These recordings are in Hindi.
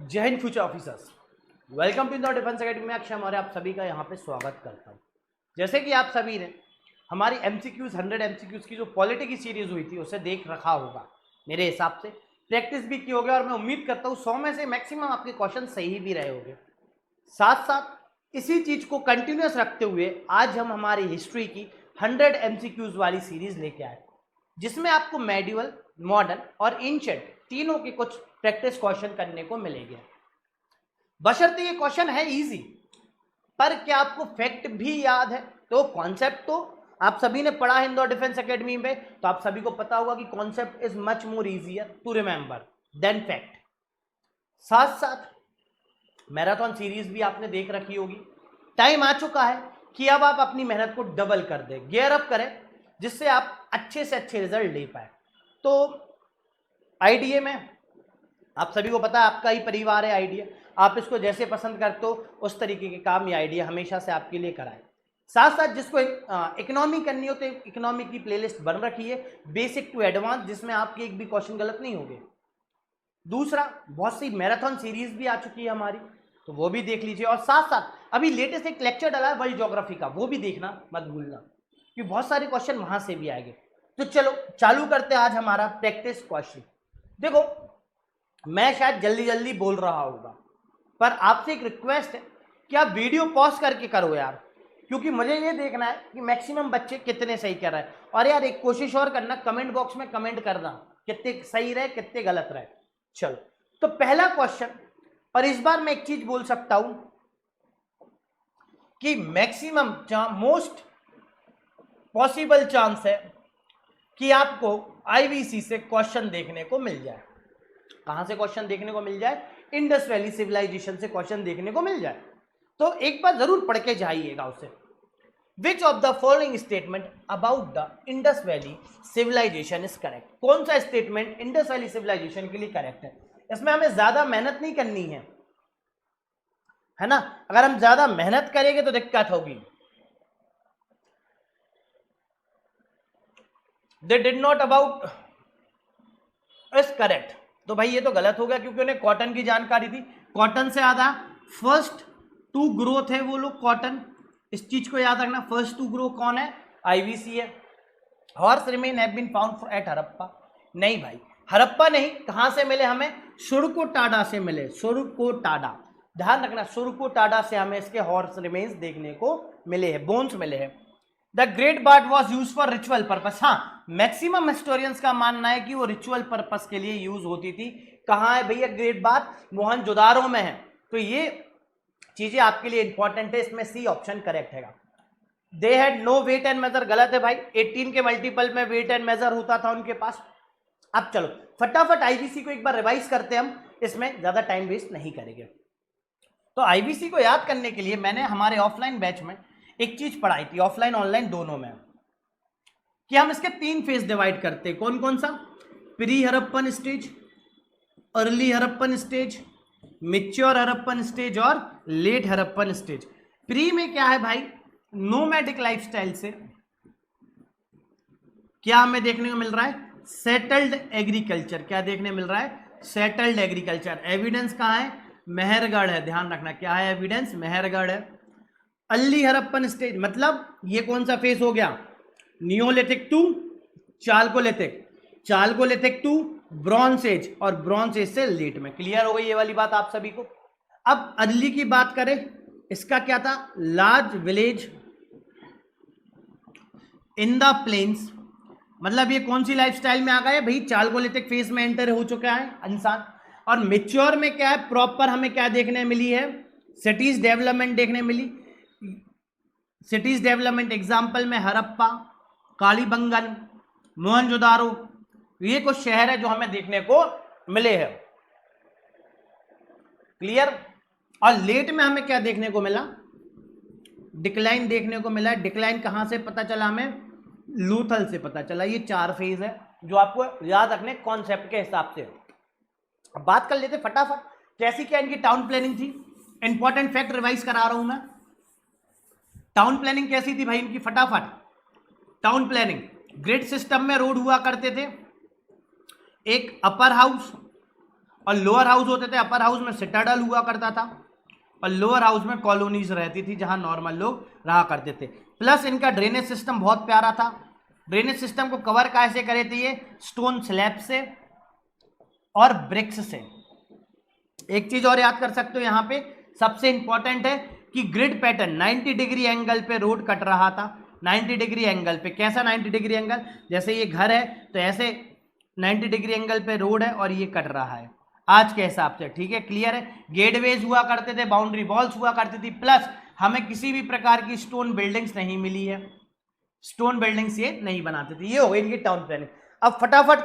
जय Hind future officers, welcome to Indore defence academy में अक्षय मौर्य आप सभी का यहाँ पे स्वागत करता हूँ। जैसे कि आप सभी ने हमारी एमसीक्यूज 100 एमसीक्यूज की जो पॉलिटी की सीरीज हुई थी उसे देख रखा होगा, मेरे हिसाब से प्रैक्टिस भी की होगी और मैं उम्मीद करता हूँ 100 में से मैक्सिमम आपके क्वेश्चन सही भी रहे होंगे। साथ साथ इसी चीज को कंटिन्यूस रखते हुए आज हम हमारी हिस्ट्री की 100 एमसीक्यूज वाली सीरीज लेके आए, जिसमें आपको मेडिवल, मॉडर्न और एंशिएंट तीनों के कुछ प्रैक्टिस क्वेश्चन करने को मिलेंगे। बशर्ते ये क्वेश्चन है इजी, पर क्या आपको फैक्ट भी याद है? तो कॉन्सेप्ट तो आप सभी ने पढ़ा है इंदौर डिफेंस एकेडमी में, तो आप सभी को पता होगा कि concept is much more easier to remember than fact. साथ साथ मैराथन सीरीज भी आपने देख रखी होगी। टाइम आ चुका है कि अब आप अपनी मेहनत को डबल कर दें, गियर अप करें, जिससे आप अच्छे से अच्छे रिजल्ट ले पाए। तो आईडीए में आप सभी को पता है आपका ही परिवार है आईडीए, आप इसको जैसे पसंद करते हो उस तरीके के काम ये आईडीए हमेशा से आपके लिए कराए। साथ साथ जिसको इकोनॉमी करनी हो तो इकोनॉमी की प्लेलिस्ट बन रखी है, बेसिक टू एडवांस, जिसमें आपके एक भी क्वेश्चन गलत नहीं होंगे। दूसरा, बहुत सी मैराथन सीरीज भी आ चुकी है हमारी, तो वो भी देख लीजिए। और साथ साथ अभी लेटेस्ट एक लेक्चर डाला है वर्ल्ड ज्योग्राफी का, वो भी देखना मत भूलना, क्योंकि बहुत सारे क्वेश्चन वहां से भी आएंगे। तो चलो चालू करते हैं आज हमारा प्रैक्टिस क्वेश्चन। देखो, मैं शायद जल्दी जल्दी बोल रहा होगा, पर आपसे एक रिक्वेस्ट है कि आप वीडियो पॉज करके करो यार, क्योंकि मुझे ये देखना है कि मैक्सिमम बच्चे कितने सही कर रहे हैं। और यार एक कोशिश और करना, कमेंट बॉक्स में कमेंट करना कितने सही रहे कितने गलत रहे। चलो, तो पहला क्वेश्चन, और इस बार मैं एक चीज बोल सकता हूं कि मैक्सिमम मोस्ट पॉसिबल चांस है कि आपको आईवीसी से क्वेश्चन देखने को मिल जाए। कहां से क्वेश्चन देखने को मिल जाए? इंडस वैली सिविलाइजेशन से क्वेश्चन देखने को मिल जाए। तो एक बार जरूर पढ़ के जाइएगा उसे। Which of the following statement about the Indus valley civilisation is correct? कौन सा स्टेटमेंट इंडस वैली सिविलाइजेशन के लिए करेक्ट है? इसमें हमें ज्यादा मेहनत नहीं करनी है ना। अगर हम ज्यादा मेहनत करेंगे तो दिक्कत होगी। They did not about is correct, तो भाई ये तो गलत हो गया, क्योंकि उन्हें कॉटन की जानकारी थी। कॉटन से याद आ, फर्स्ट टू ग्रो थे वो लोग कॉटन, इस चीज को याद रखना। फर्स्ट टू ग्रो कौन है? आईवीसी है। Horse remain have been found at Harappa, नहीं भाई हड़प्पा नहीं, कहां से मिले हमें? सुरकोटाडा से मिले, सुरकोटाडा, ध्यान रखना, सुरकोटाडा से हमें इसके हॉर्स रिमेन्स देखने को मिले हैं, बोन्स मिले हैं। The great bath was use for ritual purpose, हाँ मैक्सिमम हिस्टोरियंस का मानना है कि वो रिचुअल पर्पस के लिए यूज होती थी। कहां है भैया ग्रेट बार्ड? मोहनजोदारो में है। तो ये चीजें आपके लिए इंपॉर्टेंट है, इसमें सी ऑप्शन करेक्ट है। They had no weight and measure, गलत है भाई, 18 के मल्टीपल में वेट एंड मेजर होता था उनके पास। अब चलो फटाफट आईवीसी को एक बार रिवाइज करते हैं हम, इसमें ज्यादा टाइम वेस्ट नहीं करेंगे। तो आईवीसी को याद करने के लिए मैंने हमारे ऑफलाइन बैच में एक चीज पढ़ाई थी, ऑफलाइन ऑनलाइन दोनों में, कि हम इसके 3 फेज डिवाइड करते हैं। कौन कौन सा? Pre Harappan stage, early Harappan stage, mature Harappan stage और लेट हड़प्पन स्टेज। प्री में क्या है भाई? नोमैडिक लाइफस्टाइल से क्या हमें देखने को मिल रहा है? Settled agriculture. क्या देखने मिल रहा है? Settled agriculture. एविडेंस कहां है? मेहरगढ़ है, ध्यान रखना, क्या है एविडेंस? मेहरगढ़ है। अर्ली हड़प्पन स्टेज मतलब ये कौन सा फेज हो गया? Neolithic to chalcolithic, chalcolithic to bronze age, और ब्रॉन्ज एज से लेट में। क्लियर हो गई ये वाली बात आप सभी को? अब अर्ली की बात करें, इसका क्या था? Large village in the plains, मतलब ये कौन सी लाइफस्टाइल में आ गया भाई? चालकोलिथिक फेज में एंटर हो चुका है इंसान। और मैच्योर में क्या है? प्रॉपर हमें क्या देखने मिली है? सिटीज डेवलपमेंट देखने मिली। सिटीज डेवलपमेंट एग्जाम्पल में हड़प्पा, कालीबंगन, मोहनजोदारो, ये कुछ शहर है जो हमें देखने को मिले हैं। क्लियर? और लेट में हमें क्या देखने को मिला? डिक्लाइन देखने को मिला। डिक्लाइन कहां से पता चला हमें? लूथल से पता चला। ये 4 फेज है जो आपको याद रखने कॉन्सेप्ट के हिसाब से। अब बात कर लेते फटाफट, कैसी क्या इनकी टाउन प्लानिंग थी। इंपॉर्टेंट फैक्ट रिवाइज करा रहा हूं मैं। टाउन प्लानिंग कैसी थी भाई इनकी? फटाफट टाउन प्लानिंग, ग्रिड सिस्टम में रोड हुआ करते थे, एक अपर हाउस और लोअर हाउस होते थे, अपर हाउस में सिटाडल हुआ करता था और लोअर हाउस में कॉलोनीज रहती थी जहां नॉर्मल लोग रहा करते थे। प्लस इनका ड्रेनेज सिस्टम बहुत प्यारा था। ड्रेनेज सिस्टम को कवर कैसे करे थे ये, स्टोन स्लैब से और ब्रिक्स से। एक चीज और याद कर सकते हो यहां पे सबसे इंपॉर्टेंट है कि ग्रिड पैटर्न 90 डिग्री एंगल पे रोड कट रहा था। 90 डिग्री एंगल पे, कैसा 90 डिग्री एंगल, जैसे ये घर है तो ऐसे 90 डिग्री एंगल पे रोड है और ये कट रहा है आज के हिसाब से, ठीक है, क्लियर है। गेटवेज हुआ करते थे, बाउंड्री वॉल्स हुआ करती थी, प्लस हमें किसी भी प्रकार की स्टोन बिल्डिंग्स नहीं मिली है, स्टोन बिल्डिंग्स ये नहीं बनाते थे। ये हो गई इनकी टाउन प्लानिंग। अब फटाफट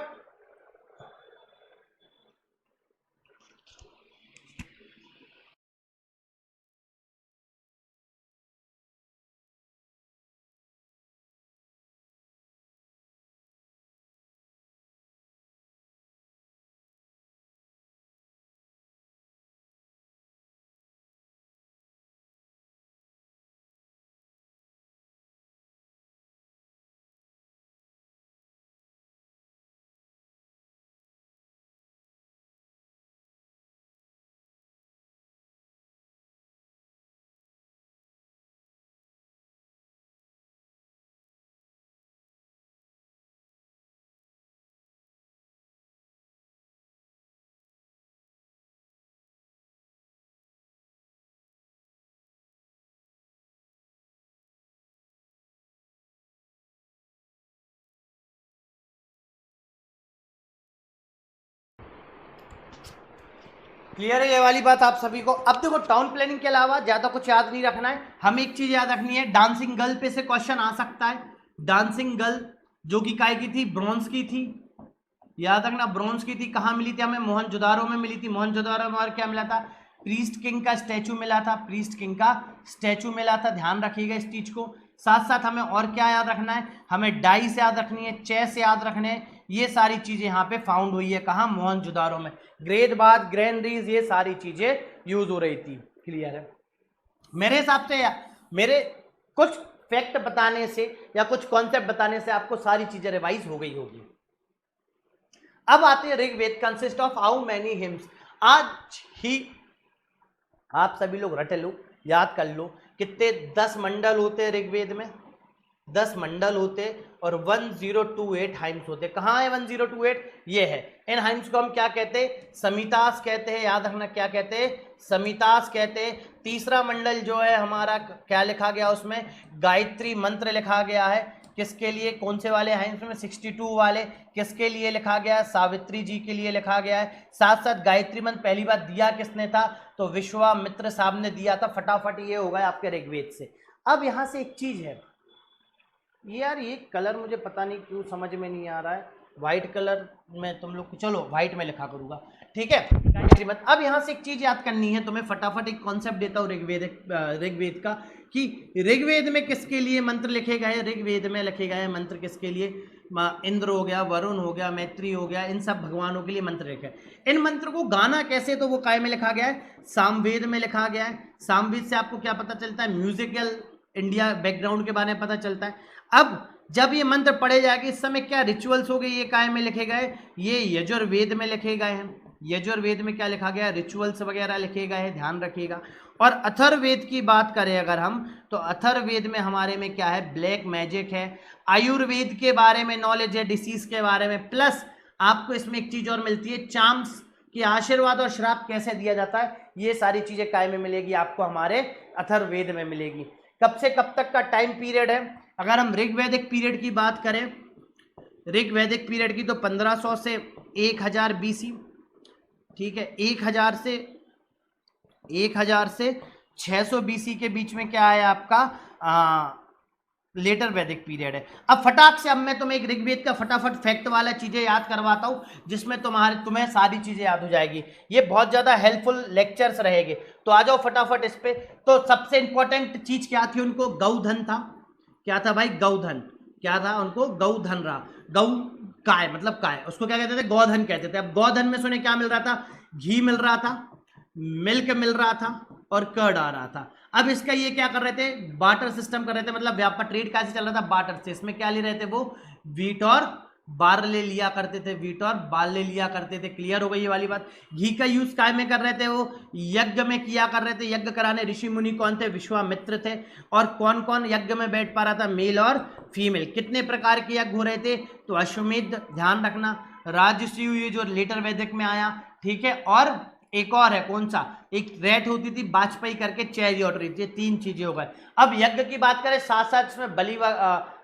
क्लियर है ये वाली बात आप सभी को। अब देखो टाउन प्लानिंग के अलावा ज्यादा कुछ याद नहीं रखना है, हमें एक चीज याद रखनी है, डांसिंग गर्ल पे से क्वेश्चन आ सकता है। डांसिंग गर्ल जो कि काय की थी, ब्रॉन्ज की थी, याद रखना ब्रॉन्ज की थी। कहाँ मिली थी हमें, मोहनजोदारो में मिली थी। मोहनजोदारो में और क्या मिला था, प्रीस्ट किंग का स्टैचू मिला था, प्रीस्ट किंग का स्टैचू मिला था, ध्यान रखिएगा इस चीज को। साथ साथ हमें और क्या याद रखना है, हमें डाइस याद रखनी है, चेस याद रखने हैं, ये सारी चीजें यहाँ पे फाउंड हुई है कहाँ, मोहनजोदारो में। ग्रेट बाथ, ग्रैनरीज, ये सारी चीजें यूज हो रही थी, क्लियर है। मेरे हिसाब से मेरे कुछ फैक्ट बताने से या कुछ कॉन्सेप्ट बताने से आपको सारी चीजें रिवाइज हो गई होगी। अब आते हैं Rigveda consist of how many hymns. आज ही आप सभी लोग रट लो, याद कर लो, कितने 10 मंडल होते हैं ऋग्वेद में, 10 मंडल होते और 1028 हाइम्स होते। कहाँ है 1028, ये है। इन हाइम्स को हम क्या कहते हैं, समितास कहते हैं, याद रखना क्या कहते हैं, समितास कहते हैं। तीसरा मंडल जो है हमारा, क्या लिखा गया उसमें, गायत्री मंत्र लिखा गया है। किसके लिए, कौन से वाले हाइम्स में, 62 वाले। किसके लिए लिखा गया है, सावित्री जी के लिए लिखा गया है। साथ साथ गायत्री मंत्र पहली बार दिया किसने था, तो विश्वामित्र साहब ने दिया था। फटाफट ये हो गया आपके ऋग्वेद से। अब यहाँ से एक चीज है यार, ये कलर मुझे पता नहीं क्यों समझ में नहीं आ रहा है, व्हाइट कलर में तुम लोग, चलो व्हाइट में लिखा करूंगा, ठीक है। अब यहाँ से एक चीज याद करनी है तुम्हें, फटाफट एक कॉन्सेप्ट देता हूँ ऋग्वेद का, कि ऋग्वेद में किसके लिए मंत्र लिखे गए, ऋग्वेद में लिखे गए मंत्र किसके लिए, इंद्र हो गया, वरुण हो गया, मैत्री हो गया, इन सब भगवानों के लिए मंत्र लिखे हैं। इन मंत्र को गाना कैसे, तो वो काय में लिखा गया है, सामवेद में लिखा गया है। सामवेद से आपको क्या पता चलता है, म्यूजिकल इंडिया बैकग्राउंड के बारे में पता चलता है। अब जब ये मंत्र पढ़े जाएंगे, इस समय क्या रिचुअल्स हो गए, ये काय में लिखे गए, ये यजुर्वेद में लिखे गए हैं। यजुर्वेद में क्या लिखा गया, रिचुअल्स वगैरह लिखे गए हैं, ध्यान रखिएगा। और अथर्ववेद की बात करें अगर हम, तो अथर्ववेद में हमारे में क्या है, ब्लैक मैजिक है। आयुर्वेद के बारे में नॉलेज है, डिसीज के बारे में, प्लस आपको इसमें एक चीज और मिलती है, चाम्स कि आशीर्वाद और श्राप कैसे दिया जाता है, ये सारी चीजें काय में मिलेगी आपको, हमारे अथर्ववेद में मिलेगी। कब से कब तक का टाइम पीरियड है, अगर हम ऋग्वैदिक पीरियड की बात करें, ऋग्वैदिक पीरियड की, तो 1500 से 1000 BC, ठीक है, 1000 से 600 BC के बीच में क्या है आपका लेटर वैदिक पीरियड है। अब फटाक से, अब मैं तुम्हें एक ऋग्वेद का फटाफट फैक्ट वाला चीजें याद करवाता हूं, जिसमें तुम्हें सारी चीजें याद हो जाएगी। ये बहुत ज्यादा हेल्पफुल लेक्चर्स रहेंगे, तो आ जाओ फटाफट इस पे। तो सबसे इंपॉर्टेंट चीज क्या थी उनको, गौधन था। क्या था भाई, गौधन, क्या था उनको, गौधन रहा। गौ काय मतलब काय, उसको क्या कहते थे, गौधन कहते थे। अब गौधन में सुने क्या मिल रहा था, घी मिल रहा था, मिल्क मिल रहा था और कर्ड आ रहा था। अब इसका ये क्या कर रहे थे, बाटर सिस्टम कर रहे थे, मतलब व्यापार ट्रेड कैसे चल रहा था, बाटर से। इसमें क्या ले रहे थे वो, व्हीट और बार्ले लिया करते थे, वीट और बार्ले लिया करते थे। क्लियर हो गई ये वाली बात। घी का यूज काय में कर रहे थे? वो यज्ञ में किया कर रहे थे। यज्ञ कराने ऋषि मुनि कौन थे? विश्वामित्र थे। और कौन कौन यज्ञ में बैठ पा रहा था? मेल और फीमेल। कितने प्रकार के यज्ञ हो रहे थे? तो अश्वमेध, ध्यान रखना, राजसूय, ये जो लेटर वैदिक में आया, ठीक है। और एक और है, कौन सा? एक रेट होती थी वाजपेयी करके, चेरी ऑर्डर, ये 3 चीजें हो गए। अब यज्ञ की बात करें, साथ साथ इसमें बलि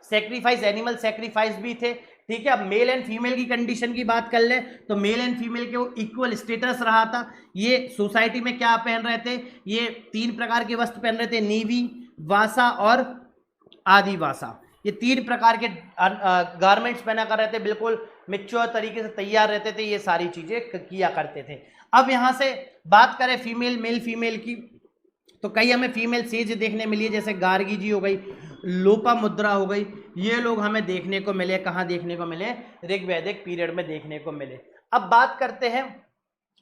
सेक्रीफाइस, एनिमल सेक्रीफाइस भी थे, ठीक है। अब मेल एंड फीमेल की कंडीशन की बात कर ले तो मेल एंड फीमेल के इक्वल स्टेटस रहा था। ये सोसाइटी में क्या पहन रहे थे? ये 3 प्रकार के वस्त्र पहन रहे थे, नीवी, वासा और आदिवासा। ये 3 प्रकार के गारमेंट्स पहना कर रहे थे, बिल्कुल मिच्योर तरीके से तैयार रहते थे, ये सारी चीजें किया करते थे। अब यहां से बात करें फीमेल, मेल फीमेल की, तो कई हमें फीमेल सेज देखने मिली है, जैसे गार्गी जी हो गई, लोपा मुद्रा हो गई। ये लोग हमें देखने को मिले, कहाँ देखने को मिले? ऋग्वैदिक पीरियड में देखने को मिले। अब बात करते हैं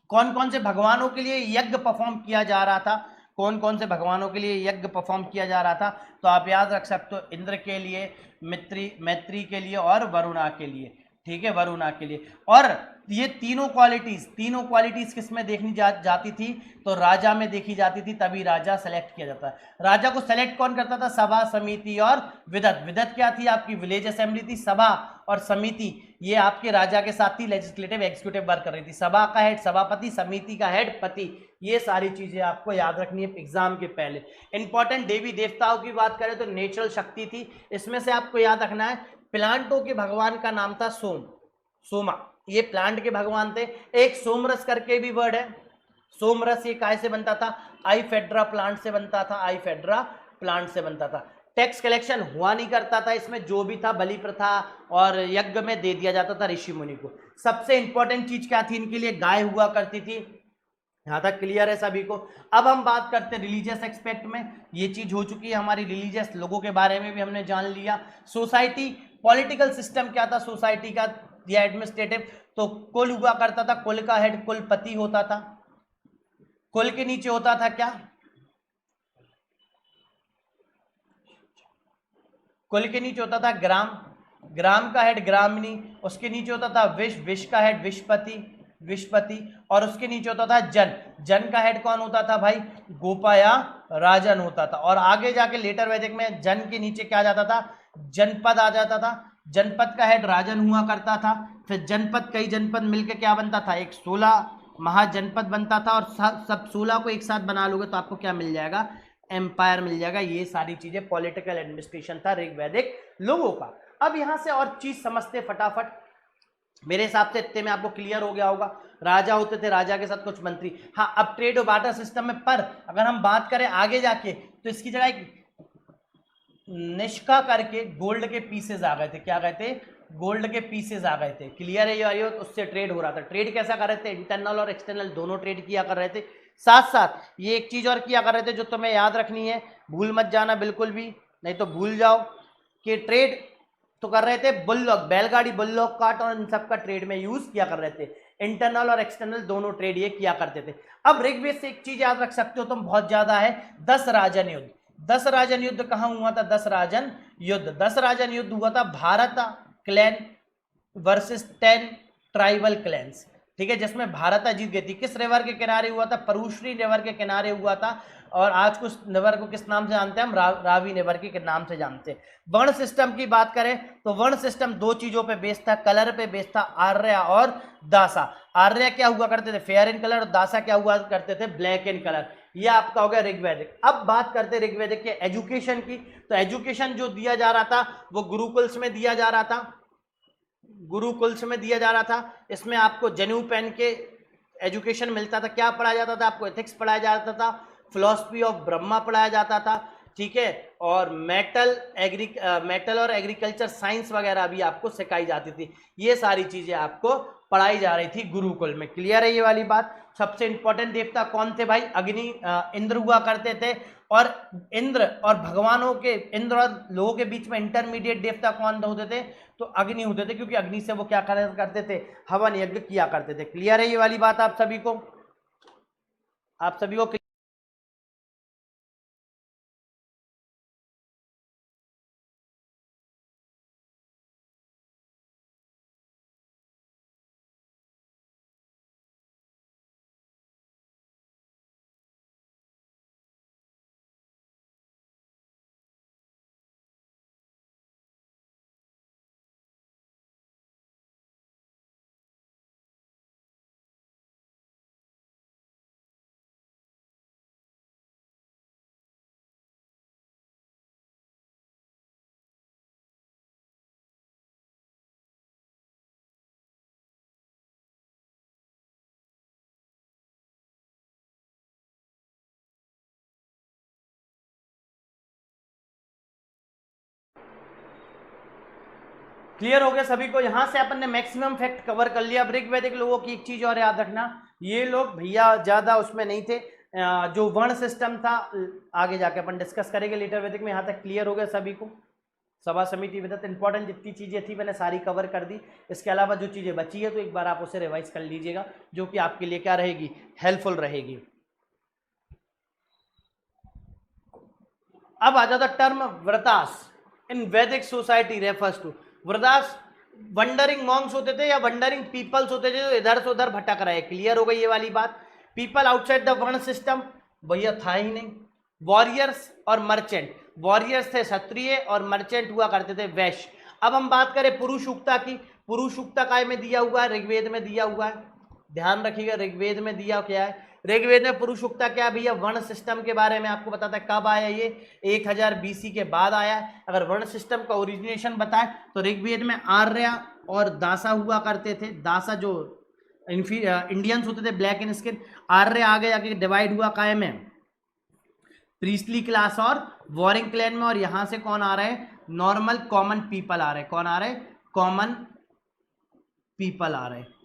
कौन कौन से भगवानों के लिए यज्ञ परफॉर्म किया जा रहा था। कौन कौन से भगवानों के लिए यज्ञ परफॉर्म किया जा रहा था? तो आप याद रख सकते हो, इंद्र के लिए, मैत्री के लिए और वरुणा के लिए, ठीक है, वरुणा के लिए। और ये तीनों क्वालिटीज किस में देखनी जाती थी? तो राजा में देखी जाती थी, तभी राजा सेलेक्ट किया जाता है। राजा को सेलेक्ट कौन करता था? सभा, समिति और विदत। विदत क्या थी? आपकी विलेज असेंबली थी। सभा और समिति ये आपके राजा के साथ थी, लेजिस्लेटिव एग्जीक्यूटिव वर्क कर रही थी। सभा का हेड सभापति, समिति का हेड पति। ये सारी चीजें आपको याद रखनी है एग्जाम के पहले। इंपॉर्टेंट देवी देवताओं की बात करें तो नेचुरल शक्ति थी। इसमें से आपको याद रखना है, प्लांटों के भगवान का नाम था सोमा, ये प्लांट के भगवान थे। एक सोमरस करके भी वर्ड है। सोमरस ये काय से बनता था? आईफेड्रा प्लांट से बनता था, आईफेड्रा प्लांट से बनता था। टैक्स कलेक्शन हुआ नहीं करता था इसमें, जो भी था बलि प्रथा और यज्ञ में दे दिया जाता था ऋषि मुनि को। सबसे इंपॉर्टेंट चीज क्या थी इनके लिए? गाय हुआ करती थी। यहां तक क्लियर है सभी को? अब हम बात करते हैं रिलीजियस एक्सपेक्ट में। ये चीज हो चुकी है हमारी, रिलीजियस लोगों के बारे में भी हमने जान लिया। सोसाइटी, पॉलिटिकल सिस्टम क्या था सोसाइटी का या एडमिनिस्ट्रेटिव? तो कुल हुआ करता था, कुल का हेड कुलपति होता था। कुल के नीचे होता था क्या? कुल के नीचे होता था ग्राम, ग्राम का हेड ग्रामनी। उसके नीचे होता था विश का हेड विशपति। और उसके नीचे होता था जन का हेड कौन होता था भाई? गोपा या राजन होता था। और आगे जाके लेटर वैदिक में जन के नीचे क्या आ जाता था? जनपद आ जाता था। जनपद का हेड राजन हुआ करता था। फिर जनपद, कई जनपद मिलकर क्या बनता था? एक 16 महाजनपद बनता था। और सब 16 को एक साथ बना लोगे तो आपको क्या मिल जाएगा? एम्पायर मिल जाएगा। ये सारी चीजें पॉलिटिकल एडमिनिस्ट्रेशन था ऋग्वैदिक लोगों का। अब यहां से और चीज समझते फटाफट, मेरे हिसाब से इतने में आपको क्लियर हो गया होगा। राजा होते थे, राजा के साथ कुछ मंत्री। हाँ, अब ट्रेड और बार्टर सिस्टम में, पर अगर हम बात करें आगे जाके तो इसकी जगह एक निष्का करके गोल्ड के पीसेज आ गए थे। क्या गए थे? गोल्ड के पीसेज आ गए थे। क्लियर है ये? उससे ट्रेड हो रहा था। ट्रेड कैसा कर रहे थे? इंटरनल और एक्सटर्नल दोनों ट्रेड किया कर रहे थे। साथ साथ ये एक चीज और किया कर रहे थे जो तुम्हें याद रखनी है, भूल मत जाना बिल्कुल भी, नहीं तो भूल जाओ, कि ट्रेड तो कर रहे थे बुल्लॉक, बैलगाड़ी, बुल्लॉक कार्ट और इन सब का ट्रेड में यूज किया कर रहे थे। इंटरनल और एक्सटर्नल दोनों ट्रेड ये किया करते थे। अब ऋग्वेद से एक चीज याद रख सकते हो तुम, बहुत ज्यादा है, 10 राजन युद्ध। 10 राजन युद्ध कहां हुआ था? 10 राजन युद्ध, 10 राजन युद्ध हुआ था Bharat clan versus 10 tribal clans, ठीक है, जिसमें भारत जीत गई थी। किस रिवर के किनारे हुआ था? परूश्री रिवर के किनारे हुआ था। और आज कुछ रिवर को किस नाम से जानते हैं हम? रावी रिवर के नाम से जानते हैं। वर्ण सिस्टम की बात करें तो वर्ण सिस्टम 2 चीजों पे बेस्ड था, कलर पे बेस्ड था, आर्य और दासा। आर्य क्या हुआ करते थे? Fair in colour. और दासा क्या हुआ करते थे? Black in colour. ये आपका हो गया ऋग्वैदिक। अब बात करते हैं ऋग्वैदिक के एजुकेशन की। तो एजुकेशन जो दिया जा रहा था वो गुरुकुल्स में दिया जा रहा था, गुरुकुल्स में दिया जा रहा था। इसमें आपको जनेऊ पहन के एजुकेशन मिलता था। क्या पढ़ाया जाता था आपको? एथिक्स पढ़ाया जाता था, फिलॉसफी ऑफ ब्रह्मा पढ़ाया जाता था, ठीक है। और मेटल और एग्रीकल्चर साइंस वगैरह भी आपको सिखाई जाती थी। ये सारी चीजें आपको पढ़ाई जा रही थी गुरुकुल में। क्लियर है ये वाली बात? सबसे इंपॉर्टेंट देवता कौन थे भाई? अग्नि, इंद्र हुआ करते थे। और इंद्र और भगवानों के, इंद्र और लोगों के बीच में इंटरमीडिएट देवता कौन होते थे? तो अग्नि होते थे, क्योंकि अग्नि से वो क्या करते थे? हवन यज्ञ किया करते थे। क्लियर है ये वाली बात आप सभी को? आप सभी को क्लियर हो गया सभी को? यहां से अपन ने मैक्सिमम फैक्ट कवर कर लिया। अब ऋग्वैदिक लोगों की एक चीज और याद रखना, ये लोग भैया ज्यादा उसमें नहीं थे, जो वर्ण सिस्टम था आगे जाके अपन डिस्कस करेंगे लेटर वैदिक में। यहां तक क्लियर हो गया सभी को? सभा समिति विदत इंपॉर्टेंट जितनी चीजें थी मैंने सारी कवर कर दी। इसके अलावा जो चीजें बची है तो एक बार आप उसे रिवाइज कर लीजिएगा, जो कि आपके लिए क्या रहेगी, हेल्पफुल रहेगी। अब आ जाता term Vratyas in Vedic society refers to. Vratyas wandering monks होते थे या वंडरिंग पीपल्स होते थे जो इधर से उधर भटक रहे। क्लियर हो गई ये वाली बात? पीपल आउटसाइड द वर्ण सिस्टम भैया था ही नहीं। वॉरियर्स और मर्चेंट, वॉरियर्स थे क्षत्रिय और मर्चेंट हुआ करते थे वैश्य। अब हम बात करें पुरुष उक्ता की, पुरुष उक्ता काय में दिया हुआ है, ऋग्वेद में दिया हुआ है। ध्यान रखिएगा ऋग्वेद में दिया क्या है, ऋग्वेद में पुरुष उक्ता क्या भैया, वर्ण सिस्टम के बारे में आपको बताता है। कब आया ये? 1000 BC के बाद आया है। अगर वर्ण सिस्टम का ओरिजिनेशन बताए तो ऋग्वेद में आर्य और दासा हुआ करते थे। दासा जो इंडियंस होते थे ब्लैक इन स्किन, आर्य आगे जाके डिवाइड हुआ काय में, प्रीस्टली क्लास और वॉरिंग क्लैन में। और यहां से कौन आ रहे हैं, नॉर्मल कॉमन पीपल आ रहे हैं। कौन आ रहे हैं? कॉमन पीपल आ रहे हैं।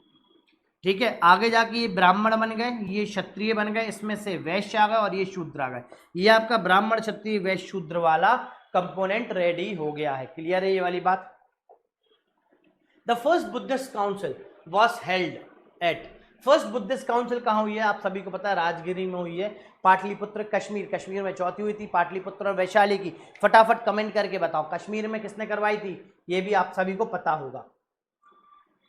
ठीक है, आगे जाके ये ब्राह्मण बन गए, ये क्षत्रिय बन गए, इसमें से वैश्य आ गए और ये शूद्र आ गए। ये आपका ब्राह्मण क्षत्रिय वैश्य शूद्र वाला कंपोनेंट रेडी हो गया है। क्लियर है ये वाली बात? The first Buddhist council was held eight, first Buddhist council कहाँ हुई है आप सभी को पता है, राजगिरी में हुई है। पाटलिपुत्र कश्मीर, कश्मीर में चौथी हुई थी, पाटलिपुत्र और वैशाली की। फटाफट कमेंट करके बताओ कश्मीर में किसने करवाई थी, ये भी आप सभी को पता होगा।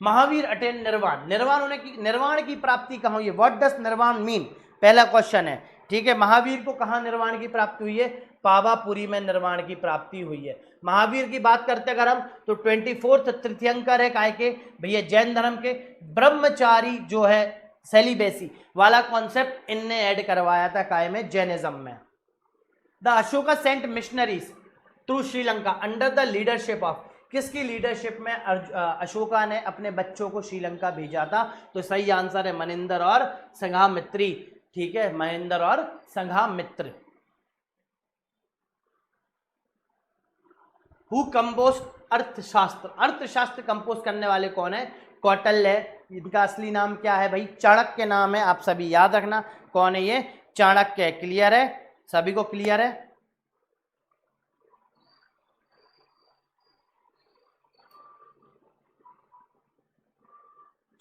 महावीर अटेन निर्वाण, निर्वाण होने की, निर्वाण की प्राप्ति कहाँ हुई है, व्हाट डज निर्वाण मीन, पहला क्वेश्चन है। ठीक है, महावीर को कहाँ निर्वाण की प्राप्ति हुई है, पावापुरी में निर्वाण की प्राप्ति हुई है। महावीर की बात करते अगर हम तो 24th तीर्थंकर है काय के भैया, जैन धर्म के। ब्रह्मचारी जो है सेलिबेसी वाला कॉन्सेप्ट इनने ऐड करवाया था काय में, जैनिज्म में। The Ashoka sent missionaries through Sri Lanka under the leadership of, किसकी लीडरशिप में अशोका ने अपने बच्चों को श्रीलंका भेजा था, तो सही आंसर है मनिंदर और संघामित्री। ठीक है, महेंद्र और संघामित्र। हु कंपोज अर्थशास्त्र, अर्थशास्त्र कंपोज करने वाले कौन है, कौटिल्य। इनका असली नाम क्या है भाई, चाणक्य नाम है, आप सभी याद रखना कौन है ये, चाणक्य। क्लियर है सभी को? क्लियर है?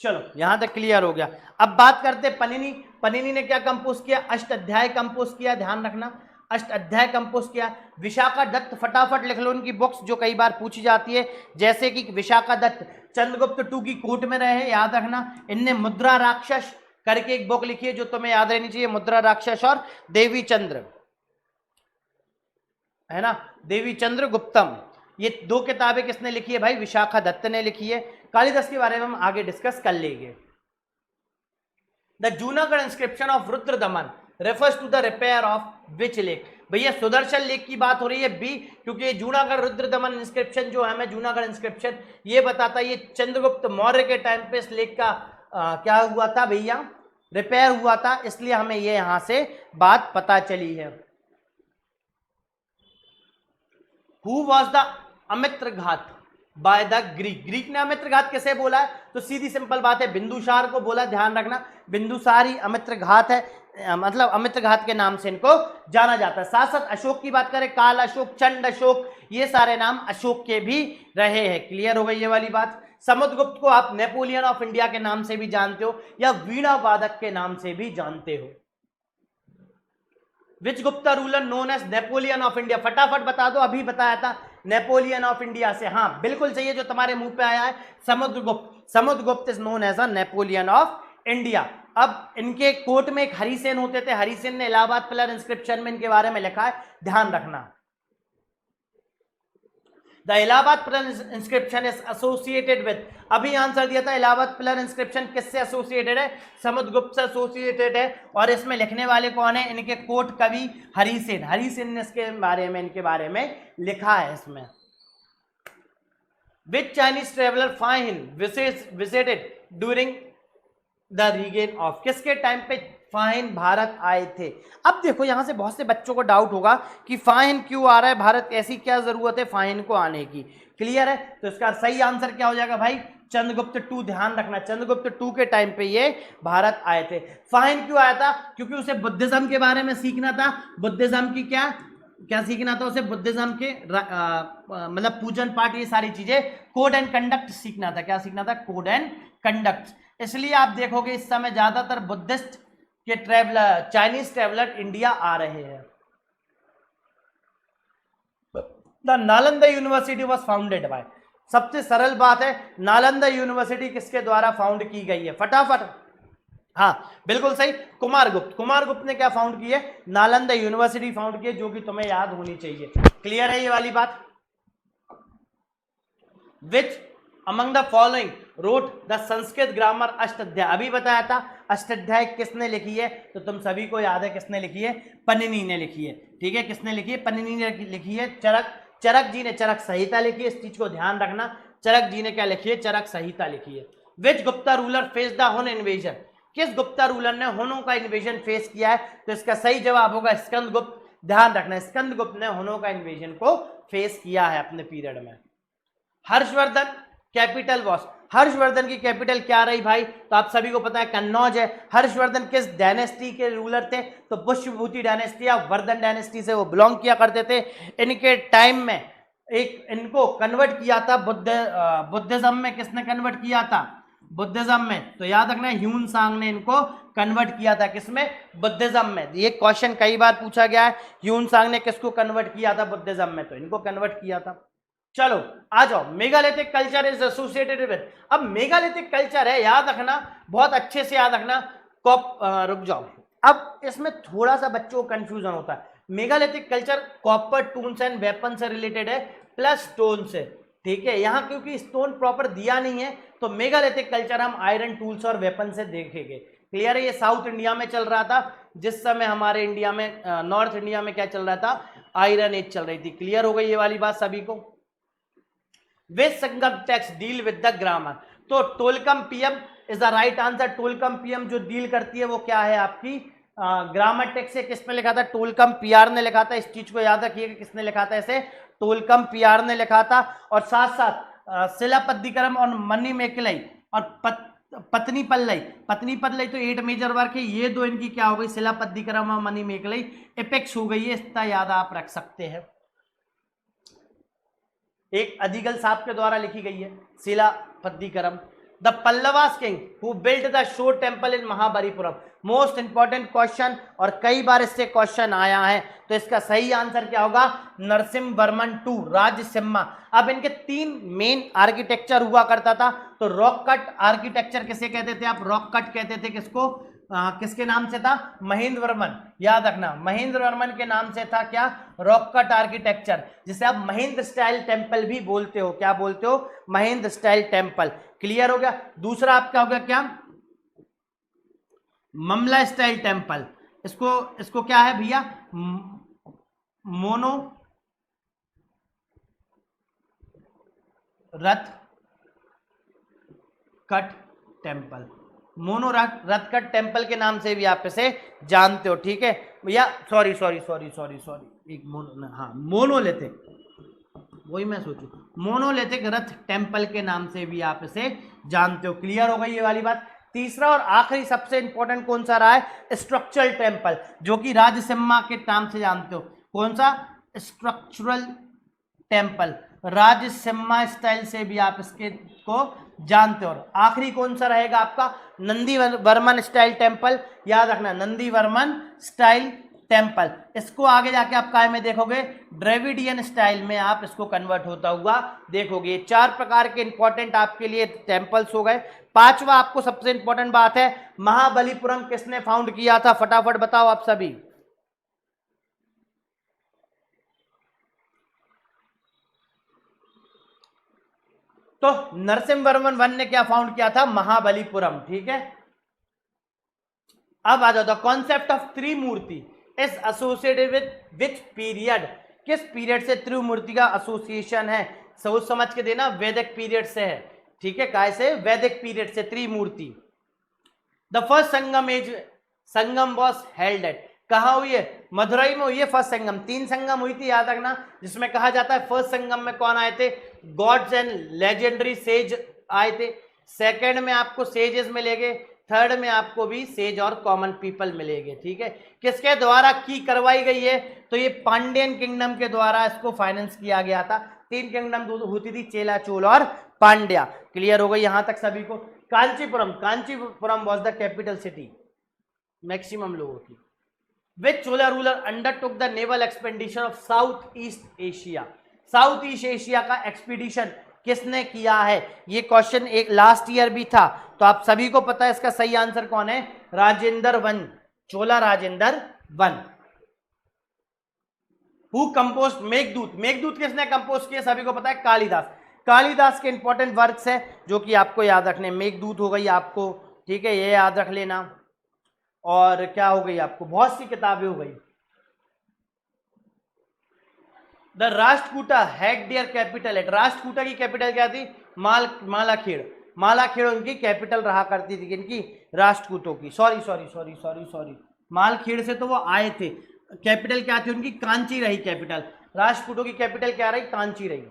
चलो यहां तक क्लियर हो गया। अब बात करते पनिनी, पनिनी ने क्या कंपोज किया, अष्ट अध्याय कंपोज किया। ध्यान रखना अष्ट अध्याय कंपोज किया। विशाखा दत्त, फटाफट लिख लो उनकी बुक्स जो कई बार पूछी जाती है, जैसे कि विशाखा दत्त चंद्रगुप्त टू की कोर्ट में रहे, याद रखना। इनने मुद्रा राक्षस करके एक बुक लिखी है जो तुम्हें याद रहनी चाहिए, मुद्रा राक्षस और देवी चंद्र, है ना, देवी चंद्र गुप्तम। ये दो किताबें किसने लिखी है भाई, विशाखा दत्त ने लिखी है। कालिदास के बारे में हम आगे डिस्कस कर लेंगे। The Junagadh inscription of Rudradaman refers to the repair of which lake, भैया सुदर्शन लेक की बात हो रही है बी, क्योंकि जूनागढ़ रुद्र दमन इंस्क्रिप्शन जो है, मैं जूनागढ़ इंस्क्रिप्शन ये बताता है ये चंद्रगुप्त मौर्य के टाइम पे इस लेक का क्या हुआ था भैया, रिपेयर हुआ था, इसलिए हमें ये यहां से बात पता चली है। हु वॉज द अमित्र घात बाय द ग्रीक, ग्रीक ने अमित्र घात किसे बोला है, तो सीधी सिंपल बात है बिंदुसार को बोला। ध्यान रखना बिंदुसार ही अमित्र घात है, मतलब अमित्र घात के नाम से इनको जाना जाता है। साथ साथ अशोक की बात करें, काल अशोक, चंड अशोक, ये सारे नाम अशोक के भी रहे हैं। क्लियर हो गई ये वाली बात? समुद्रगुप्त को आप नेपोलियन ऑफ इंडिया के नाम से भी जानते हो या वीणा वादक के नाम से भी जानते हो। Which Gupta ruler known as Napoleon of India, फटाफट बता दो, अभी बताया था नेपोलियन ऑफ इंडिया से। हाँ बिल्कुल सही है जो तुम्हारे मुंह पे आया है, Samudragupta. Samudragupta is known as a Napoleon of India. अब इनके कोर्ट में एक हरिसेन होते थे, हरिसेन ने इलाहाबाद पिलर इंस्क्रिप्शन में इनके बारे में लिखा है, ध्यान रखना। The Allahabad pillar inscription is associated with, अभी आंसर दिया था इलाहाबाद पिलर इंस्क्रिप्शन किससे एसोसिएटेड है, समुद्रगुप्त से एसोसिएटेड है। और इसमें लिखने वाले कौन है, इनके कोर्ट कवि हरिसेन, हरिसेन ने इसके बारे में, इनके बारे में लिखा है इसमें। Which Chinese traveller Fa Hien visited during the reign of, किसके टाइम पे फाइन भारत आए थे। अब देखो यहां से बहुत से बच्चों को डाउट होगा कि फाइन क्यों आ रहा है भारत, ऐसी क्या जरूरत है फाइन को आने की, क्लियर है? तो इसका सही आंसर क्या हो जाएगा भाई? चंद्रगुप्त टू। ध्यान रखना, चंद्रगुप्त टू के टाइम पे ये भारत आए थे। फाइन क्यों आया था? क्योंकि उसे बुद्धिज्म के बारे में सीखना था। बुद्धिज्म की क्या क्या सीखना था उसे? बुद्धिज्म के मतलब पूजन पाठ, ये सारी चीजें, कोड एंड कंडक्ट सीखना था। क्या सीखना था? Code and conduct. इसलिए आप देखोगे इस समय ज्यादातर बुद्धिस्ट के ट्रेवलर, चाइनीज ट्रेवलर इंडिया आ रहे हैं। The Nalanda university was founded by, सबसे सरल बात है, नालंदा यूनिवर्सिटी किसके द्वारा फाउंड की गई है? फटाफट। हाँ बिल्कुल सही, कुमारगुप्त। कुमारगुप्त ने क्या फाउंड की है? नालंदा यूनिवर्सिटी फाउंड की है, जो कि तुम्हें याद होनी चाहिए। क्लियर है ये वाली बात? Which among the following wrote the Sanskrit grammar Ashtadhyayi? अभी बताया था अष्टाध्याय किसने लिखी है, तो तुम सभी को याद है किसने लिखी है? पन्निनी ने लिखी है। ठीक है, किसने लिखी है? पन्निनी ने लिखी है। चरक जी ने चरक संहिता लिखी है। इस चीज को ध्यान रखना, चरक जी ने क्या लिखी है? चरक संहिता लिखी है। Which Gupta ruler faced the Hun invasion? किस गुप्ता रूलर ने हुनों का इन्वेजन फेस किया है? तो इसका सही जवाब होगा स्कंदगुप्त। ध्यान रखना, स्कंदगुप्त ने हुनों का इन्वेजन को फेस किया है अपने पीरियड में। हर्षवर्धन कैपिटल वॉस, हर्षवर्धन की कैपिटल क्या रही भाई? तो आप सभी को पता है कन्नौज है। हर्षवर्धन किस डायनेस्टी के रूलर थे? तो पुष्यभूति डायनेस्टी या वर्धन डायनेस्टी से वो बिलोंग किया करते थे। इनके टाइम में एक इनको कन्वर्ट किया था बुद्धिज्म में। किसने कन्वर्ट किया था? बुद्धिज्म में। तो याद रखना ह्यून सांग ने इनको कन्वर्ट किया था। किसमें? बुद्धिज्म में। ये क्वेश्चन कई बार पूछा गया है, ह्यून सांग ने किसको कन्वर्ट किया था बुद्धिज्म में? तो इनको कन्वर्ट किया था। चलो आ जाओ, megalithic culture is associated with. अब मेगालिथिक कल्चर है, याद रखना, बहुत अच्छे से याद रखना। रुक जाओ, अब इसमें थोड़ा सा बच्चों को कंफ्यूजन होता है। Megalithic culture copper tools and weapon से रिलेटेड है, प्लस स्टोन से। ठीक है, यहाँ क्योंकि स्टोन प्रॉपर दिया नहीं है, तो मेगालिथिक कल्चर हम आयरन टूल्स और वेपन से देखेंगे। क्लियर है? ये साउथ इंडिया में चल रहा था जिस समय हमारे इंडिया में, नॉर्थ इंडिया में क्या चल रहा था? आयरन एज चल रही थी। क्लियर हो गई ये वाली बात सभी को? Which Sangam text deal with the grammar? तो Tolkappiyam is the right answer. Tolkappiyam जो डील करती है वो क्या है आपकी? ग्रामर टेक्स्ट से। किसने लिखा था? टोलकम पीआर ने लिखा था। इस चीज को याद रखिएगा, किसने लिखा था इसे? टोलकम पीआर ने लिखा था। और साथ साथ शिलापद्दिकरम और मनी मेकलई और पत्नी पल्लई। पत्नी पल्लई तो 8 मेजर वर्क है, ये दो इनकी क्या हो गई? शिलापद्दिकरम और मनी मेकलई एपेक्स हो गई है। इतना याद आप रख सकते हैं। एक अधिगल साहब के द्वारा लिखी गई है Silappatikaram. The Pallavas king who built the shore temple in Mahabalipuram. Most important question, और कई बार इससे क्वेश्चन आया है। तो इसका सही आंसर क्या होगा? नरसिम्हा वर्मन टू, राजसिम्हा। अब इनके 3 मेन आर्किटेक्चर हुआ करता था। तो रॉक कट आर्किटेक्चर किसे कहते थे आप? रॉक कट कहते थे। किसको? किसके नाम से था? महेंद्र वर्मन। याद रखना, महेंद्र वर्मन के नाम से था क्या? रॉक कट आर्किटेक्चर, जिसे आप महेंद्र स्टाइल टेम्पल भी बोलते हो। क्या बोलते हो? Mahendra style temple. क्लियर हो गया? दूसरा आपका हो गया क्या? ममला स्टाइल टेम्पल। इसको क्या है भैया? मोनो रथ कट टेम्पल। मोनो रथ कट टेम्पल के नाम से भी आप इसे जानते हो। ठीक है भैया, सॉरी, एक मोनोलिथिक, वही मैं सोचू, मोनोलिथिक रथ टेम्पल के नाम से भी आप इसे जानते हो। क्लियर हो गई ये वाली बात? तीसरा और आखिरी सबसे इंपॉर्टेंट कौन सा रहा है? स्ट्रक्चरल टेम्पल, जो कि राजसिम्हा के नाम से जानते हो। कौन सा? स्ट्रक्चरल टेम्पल, राजसिम्हा स्टाइल से भी आप इसके को जानते हो। आखिरी कौन सा रहेगा आपका? Nandi Varman style temple. याद रखना, नंदी वर्मन स्टाइल टेम्पल। इसको आगे जाके आप काय में देखोगे? द्रविडियन स्टाइल में आप इसको कन्वर्ट होता हुआ देखोगे। 4 प्रकार के इंपॉर्टेंट आपके लिए टेम्पल्स हो गए। 5वां आपको सबसे इंपॉर्टेंट बात है, महाबलीपुरम किसने फाउंड किया था? फटाफट बताओ आप सभी। तो नरसिम्हा वर्मन 1 ने क्या फाउंड किया था? महाबलीपुरम। ठीक है, अब आ जाओ। The concept of Trimurti is associated with which period? किस पीरियड से त्रिमूर्ति का एसोसिएशन है? सोच समझ के देना, वैदिक पीरियड से है। ठीक है, काय से? वैदिक पीरियड से Trimurti. The first Sangam was held at, कहाँ हुई है? मदुरई में हुई है फर्स्ट संगम। 3 संगम हुई थी याद रखना, जिसमें कहा जाता है फर्स्ट संगम में कौन आए थे? गॉड्स एंड लेजेंडरी सेज आए थे। सेकंड में आपको सेजेस मिलेंगे, थर्ड में आपको भी सेज और कॉमन पीपल मिलेंगे। ठीक है, किसके द्वारा की करवाई गई है? तो ये पांड्यन किंगडम के द्वारा इसको फाइनेंस किया गया था। 3 किंगडम होती थी, चेला, चोल और पांड्या। क्लियर हो गई यहां तक सभी को? Kanchipuram was the capital city maximum लोगों की। Which Chola ruler undertook the naval expedition of South East Asia? South east Asia का एक्सपीडिशन किसने किया है? ये क्वेश्चन एक लास्ट ईयर भी था, तो आप सभी को पता है इसका सही आंसर कौन है? Rajendra one, Chola Rajendra one. Who compose Meghdoot? Meghdoot किसने कंपोज किया? सभी को पता है, कालिदास। कालिदास के इंपॉर्टेंट वर्क्स है जो कि आपको याद रखने। मेघदूत हो गई आपको, ठीक है, ये याद रख लेना। और क्या हो गई आपको? बहुत सी किताबें हो गई। The Rashtrakuta had their capital eight. Rashtrakuta की कैपिटल क्या थी? मालाखेड़। मालाखेड़ उनकी कैपिटल रहा करती थी, किनकी? राष्ट्रकूटों की। सॉरी, मालखेड़ से तो वो आए थे। कैपिटल क्या थी उनकी? कांची रही कैपिटल। राष्ट्रकूटों की कैपिटल क्या रही? कांची रही।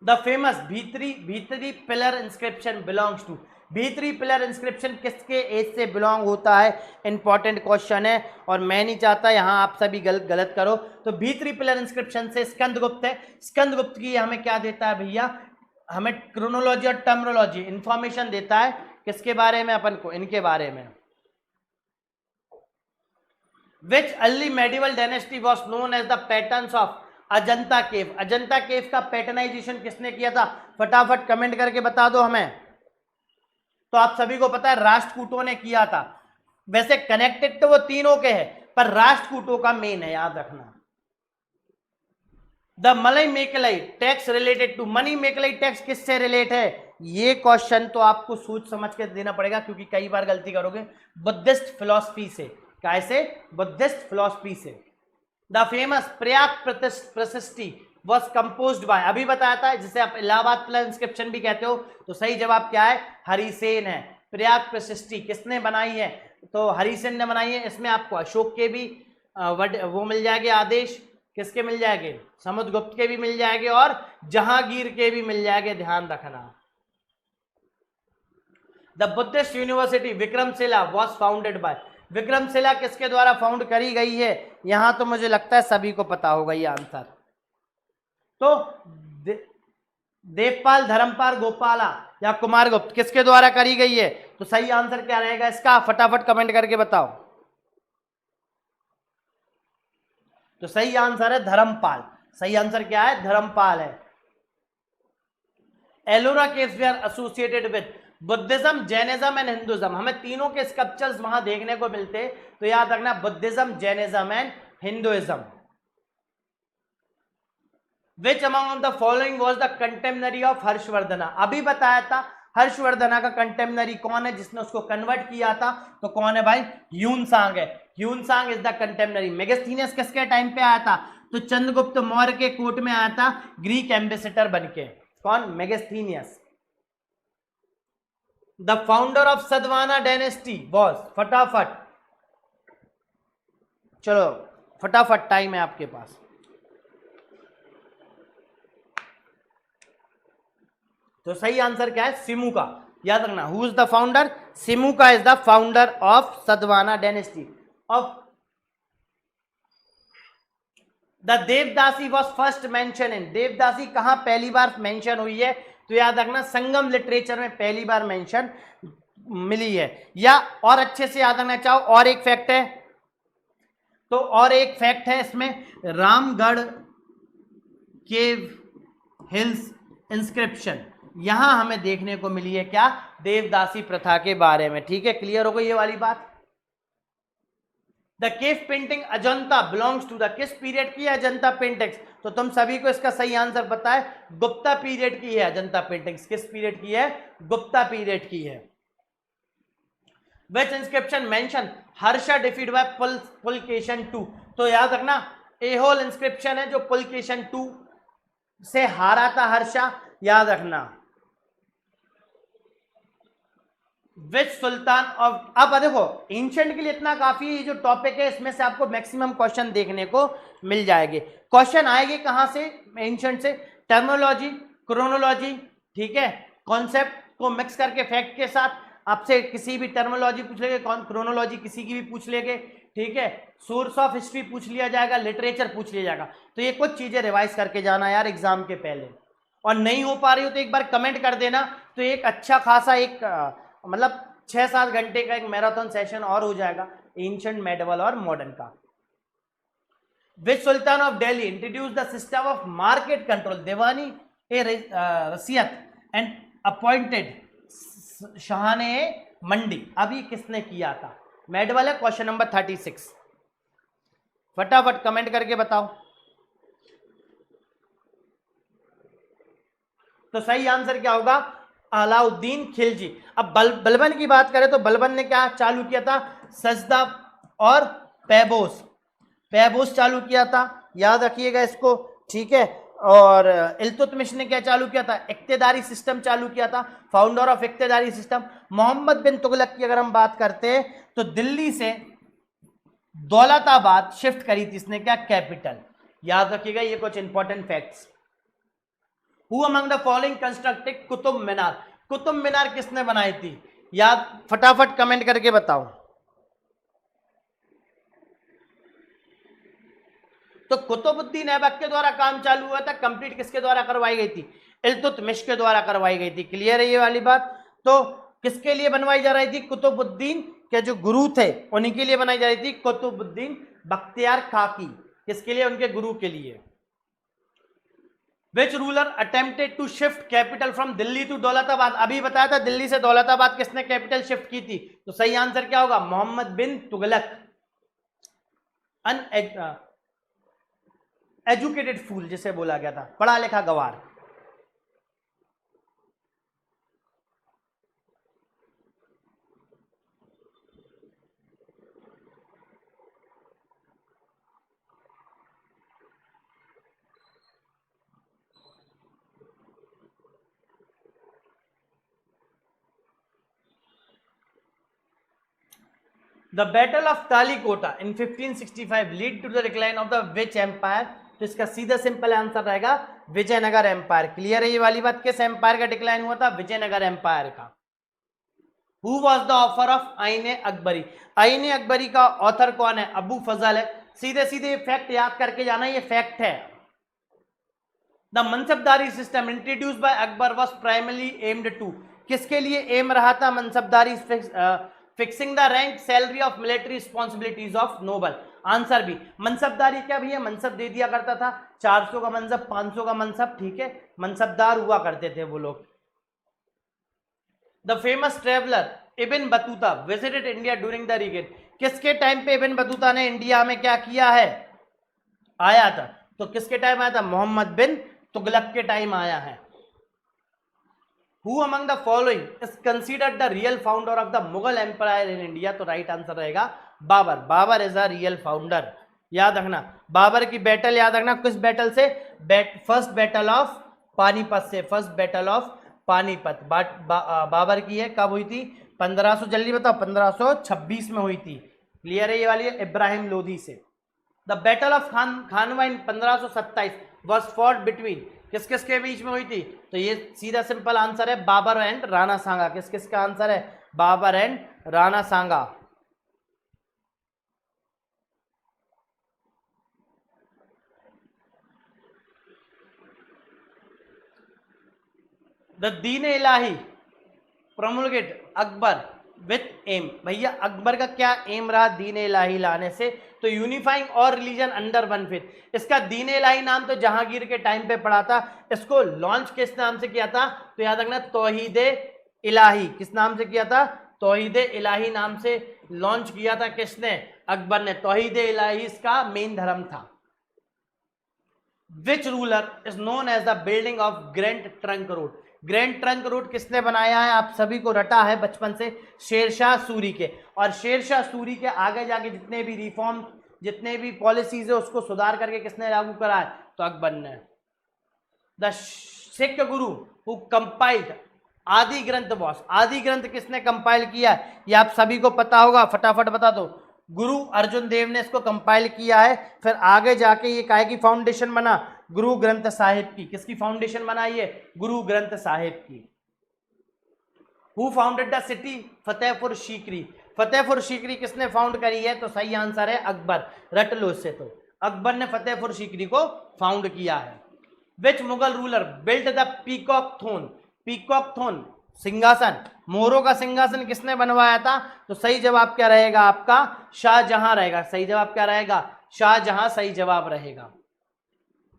द फेमस भीतरी पिलर इंस्क्रिप्शन बिलोंग्स टू। भीतरी पिलर इंस्क्रिप्शन किसके एज से बिलोंग होता है? इंपॉर्टेंट क्वेश्चन है, और मैं नहीं चाहता यहां आप सभी गलत करो। तो भीतरी पिलर इंस्क्रिप्शन से स्कंदगुप्त है। स्कंदगुप्त की हमें क्या देता है भैया? हमें क्रोनोलॉजी और टर्मिनोलॉजी इंफॉर्मेशन देता है। किसके बारे में? अपन को इनके बारे में। Which early medieval dynasty was known as the patterns of Ajanta cave. Ajanta cave का पैटर्नाइजेशन किसने किया था? फटाफट कमेंट करके बता दो हमें। तो आप सभी को पता है राष्ट्रकूटों ने किया था। वैसे कनेक्टेड तो वो तीनों के हैं, पर राष्ट्रकूटों का मेन है, याद रखना। The Manimekalai text related to. Manimekalai text किससे रिलेट है? ये क्वेश्चन तो आपको सोच समझ के देना पड़ेगा, क्योंकि कई बार गलती करोगे। बुद्धिस्ट फिलॉसफी से। कैसे? बुद्धिस्ट फिलॉसफी से। द फेमस प्रयाग प्रशस्ति वॉज कंपोज्ड बाय। अभी बताया था, जिसे आप इलाहाबाद प्लस इंस्क्रिप्शन भी कहते हो। तो सही जवाब क्या है? हरिसेन है। प्रयाग प्रशस्ति किसने बनाई है? तो हरिसेन ने बनाई है। इसमें आपको अशोक के भी वो मिल जाएंगे आदेश। किसके मिल जाएंगे? समुद्रगुप्त के भी मिल जाएंगे, और जहांगीर के भी मिल जाएंगे, ध्यान रखना। The Buddhist university Vikramshila was founded by. Vikramshila किसके द्वारा फाउंड करी गई है? यहां तो मुझे लगता है सभी को पता होगा ये आंसर। तो देवपाल, धर्मपाल, गोपाला या कुमारगुप्त किसके द्वारा करी गई है? तो सही आंसर क्या रहेगा इसका? फटाफट कमेंट करके बताओ। तो सही आंसर है धर्मपाल। सही आंसर क्या है? धर्मपाल है। Ellora caves they are associated with Buddhism, Jainism and Hinduism. हमें तीनों के स्कल्पचर्स वहां देखने को मिलते, तो याद रखना Buddhism, Jainism and Hinduism. Which among the following was the contemporary of Harshavardhana? अभी बताया था हर्षवर्धना का कंटेम्पररी कौन है जिसने उसको कन्वर्ट किया था? तो कौन है भाई? ह्यूनसांग है। Hiuen Tsang is the contemporary. Megasthenes किसके टाइम पे आया था? तो चंद्रगुप्त मौर्य के कोर्ट में आया था, ग्रीक एम्बेसडर बनके। कौन? Megasthenes. The founder of Satavahana dynasty was. फटाफट चलो, फटाफट टाइम है आपके पास। तो सही आंसर क्या है? सिमुका। याद रखना, who is the founder? Simuka is the founder of Satavahana dynasty of. The devadasi was first mentioned in. Devadasi कहां पहली बार मेंशन हुई है? तो याद रखना संगम लिटरेचर में पहली बार मेंशन मिली है। या और अच्छे से याद रखना चाहो, और एक फैक्ट है, तो और एक फैक्ट है इसमें, रामगढ़ केव हिल्स इंस्क्रिप्शन, यहां हमें देखने को मिली है क्या? देवदासी प्रथा के बारे में। ठीक है, क्लियर हो गई ये वाली बात। The cave painting Ajanta belongs to the. किस पीरियड की है अजंता पेंटिंग्स? तो तुम सभी को इसका सही आंसर पता है, गुप्ता पीरियड की है अजंता पेंटिंग्स। किस पीरियड की है? गुप्ता पीरियड की है। Which inscription mention Harsha defeat by Pulakeshin two? तो याद रखना एहोल इंस्क्रिप्शन है जो पुलकेशन टू से हारा था हर्षा, याद रखना। विच सुल्तान ऑफ, अब देखो एंशिएंट के लिए इतना काफी, ये जो टॉपिक है इसमें से आपको मैक्सिमम क्वेश्चन देखने को मिल जाएंगे। क्वेश्चन आएंगे कहां से? एंशिएंट से। टर्मिनोलॉजी, क्रोनोलॉजी, ठीक है, कॉन्सेप्ट को मिक्स करके फैक्ट के साथ आपसे किसी भी टर्मिनोलॉजी पूछ लेंगे, क्रोनोलॉजी किसी की भी पूछ लेंगे, ठीक है, सोर्स ऑफ हिस्ट्री पूछ लिया जाएगा, लिटरेचर पूछ लिया जाएगा। तो ये कुछ चीजें रिवाइज करके जाना यार एग्जाम के पहले, और नहीं हो पा रही हो तो एक बार कमेंट कर देना, तो एक अच्छा खासा एक मतलब 6-7 घंटे का एक मैराथन सेशन और हो जाएगा एंशिएंट, मेडिवल और मॉडर्न का। Which sultan of Delhi introduce the system of market control? Diwani i Riyasat and appointed Shahna Mandi. अब ये किसने किया था? मेडिवल है, क्वेश्चन नंबर 36। फटाफट कमेंट करके बताओ। तो सही आंसर क्या होगा? अलाउद्दीन खिलजी। अब बलबन की बात करें तो बलबन ने क्या चालू किया था? सजदा और पैबोस चालू किया था, याद रखिएगा इसको, ठीक है। और इल्तुतमिश ने क्या चालू किया था? इक्तेदारी सिस्टम चालू किया था, founder of इक्तेदारी system. Mohammad bin Tughlaq की अगर हम बात करते हैं तो दिल्ली से दौलताबाद शिफ्ट करी थी इसने, क्या? कैपिटल। याद रखिएगा ये कुछ important facts. Who among the following constructed Qutub Minar? Qutub Minar किसने बनाई थी? याद फटाफट कमेंट करके बताओ। तो कुतुबुद्दीन ऐबक के द्वारा काम चालू हुआ था, कंप्लीट किसके द्वारा करवाई गई थी? इल्तुतमिश के द्वारा करवाई गई थी। क्लियर है ये वाली बात? तो किसके लिए बनवाई जा रही थी? कुतुबुद्दीन के जो गुरु थे उन्हीं के लिए बनाई जा रही थी, कुतुबुद्दीन बख्तियार खाकी। किसके लिए? उनके गुरु के लिए। Which ruler attempted to shift capital from Delhi to Daulatabad? अभी बताया था दिल्ली से दौलताबाद किसने कैपिटल शिफ्ट की थी? तो सही आंसर क्या होगा? मोहम्मद बिन तुगलक। एजुकेटेड फूल जिसे बोला गया था, पढ़ा लिखा गवार। The battle of Talikota in 1565 lead to the decline of the which empire? तो इसका सीधा सिंपल आंसर रहेगा विजयनगर एम्पायर। क्लियर है ये वाली बात? किस एम्पायर का डिक्लाइन हुआ था? विजयनगर एम्पायर का। Who was the offer of आईने अकबरी? आईने अकबरी का ऑथर कौन है? अबू फजल है। सीधे सीधे फैक्ट याद करके जाना, ये फैक्ट है। The Mansabdari system introduce by Akbar was primarily aimed to? किसके लिए एम रहा था Mansabdari? Fixing the rank salary of military responsibilities of noble. Answer भी। मनसबदारी क्या भैया? मनसब दे दिया करता था, 400 का मनसब, 500 का मनसब, ठीक है, मनसबदार हुआ करते थे वो लोग। The famous traveller Ibn Battuta visited India during the regain? किसके टाइम पे इब्न बतूता ने इंडिया में क्या किया है? आया था। तो किसके टाइम आया था? मोहम्मद बिन तुगलक के टाइम आया है। Who among the following is considered the real founder of the Mughal Empire in India? तो राइट आंसर रहेगा Babur. Babur is a real founder. याद रखना, बाबर की बैटल याद रखना, किस बैटल से? फर्स्ट बैटल ऑफ पानीपत से। First battle of Panipat Babur की है। कब हुई थी? 1500, जल्दी बताओ। 1526 में हुई थी। क्लियर है ये वाली? इब्राहिम लोधी से। The battle of Khanwa in 1527 was fought between? किस किस के बीच में हुई थी? तो ये सीधा सिंपल आंसर है बाबर एंड राणा सांगा। किस किस का आंसर है? Babur and Rana Sanga. The Din Ilahi promulgate Akbar with एम? भैया अकबर का क्या एम रहा दीन इलाही लाने से? तो यूनिफाइंग और रिलीजन अंडर वन फेथ। इसका दीन इलाही नाम तो जहांगीर के टाइम पे पड़ा था। इसको लॉन्च किस नाम से किया था? तो याद रखना तौहीद इलाही। किस नाम से किया था? तौहीद इलाही नाम से लॉन्च किया था। किसने? अकबर ने। तौहीद इलाही इसका मेन धर्म था। Which ruler is known as the building of Grand Trunk Road? Grand Trunk Road किसने बनाया है? आप सभी को रटा है बचपन से, शेरशाह सूरी के। और शेरशाह सूरी के आगे जाके जितने भी रिफॉर्म, जितने भी पॉलिसीज है उसको सुधार करके किसने लागू करा है? तो अकबर ने। The Sikh Guru who compiled आदि ग्रंथ बॉस, आदि ग्रंथ किसने कंपाइल किया? ये आप सभी को पता होगा, फटाफट बता दो। गुरु अर्जुन देव ने इसको कंपाइल किया है। फिर आगे जाके ये काहे की फाउंडेशन बना? गुरु ग्रंथ साहिब की। किसकी फाउंडेशन बनाई है? गुरु ग्रंथ साहिब की। Who founded the city? Fatehpur Sikri. Fatehpur Sikri किसने फाउंड करी है? तो सही आंसर है अकबर। रट लो इससे, तो अकबर ने फतेहपुर सीकरी को फाउंड किया है। Which Mughal ruler built the peacock throne? Peacock throne सिंहासन, मोरों का सिंहासन किसने बनवाया था? तो सही जवाब क्या रहेगा आपका? शाहजहां रहेगा। सही जवाब क्या रहेगा? शाहजहां सही जवाब रहेगा।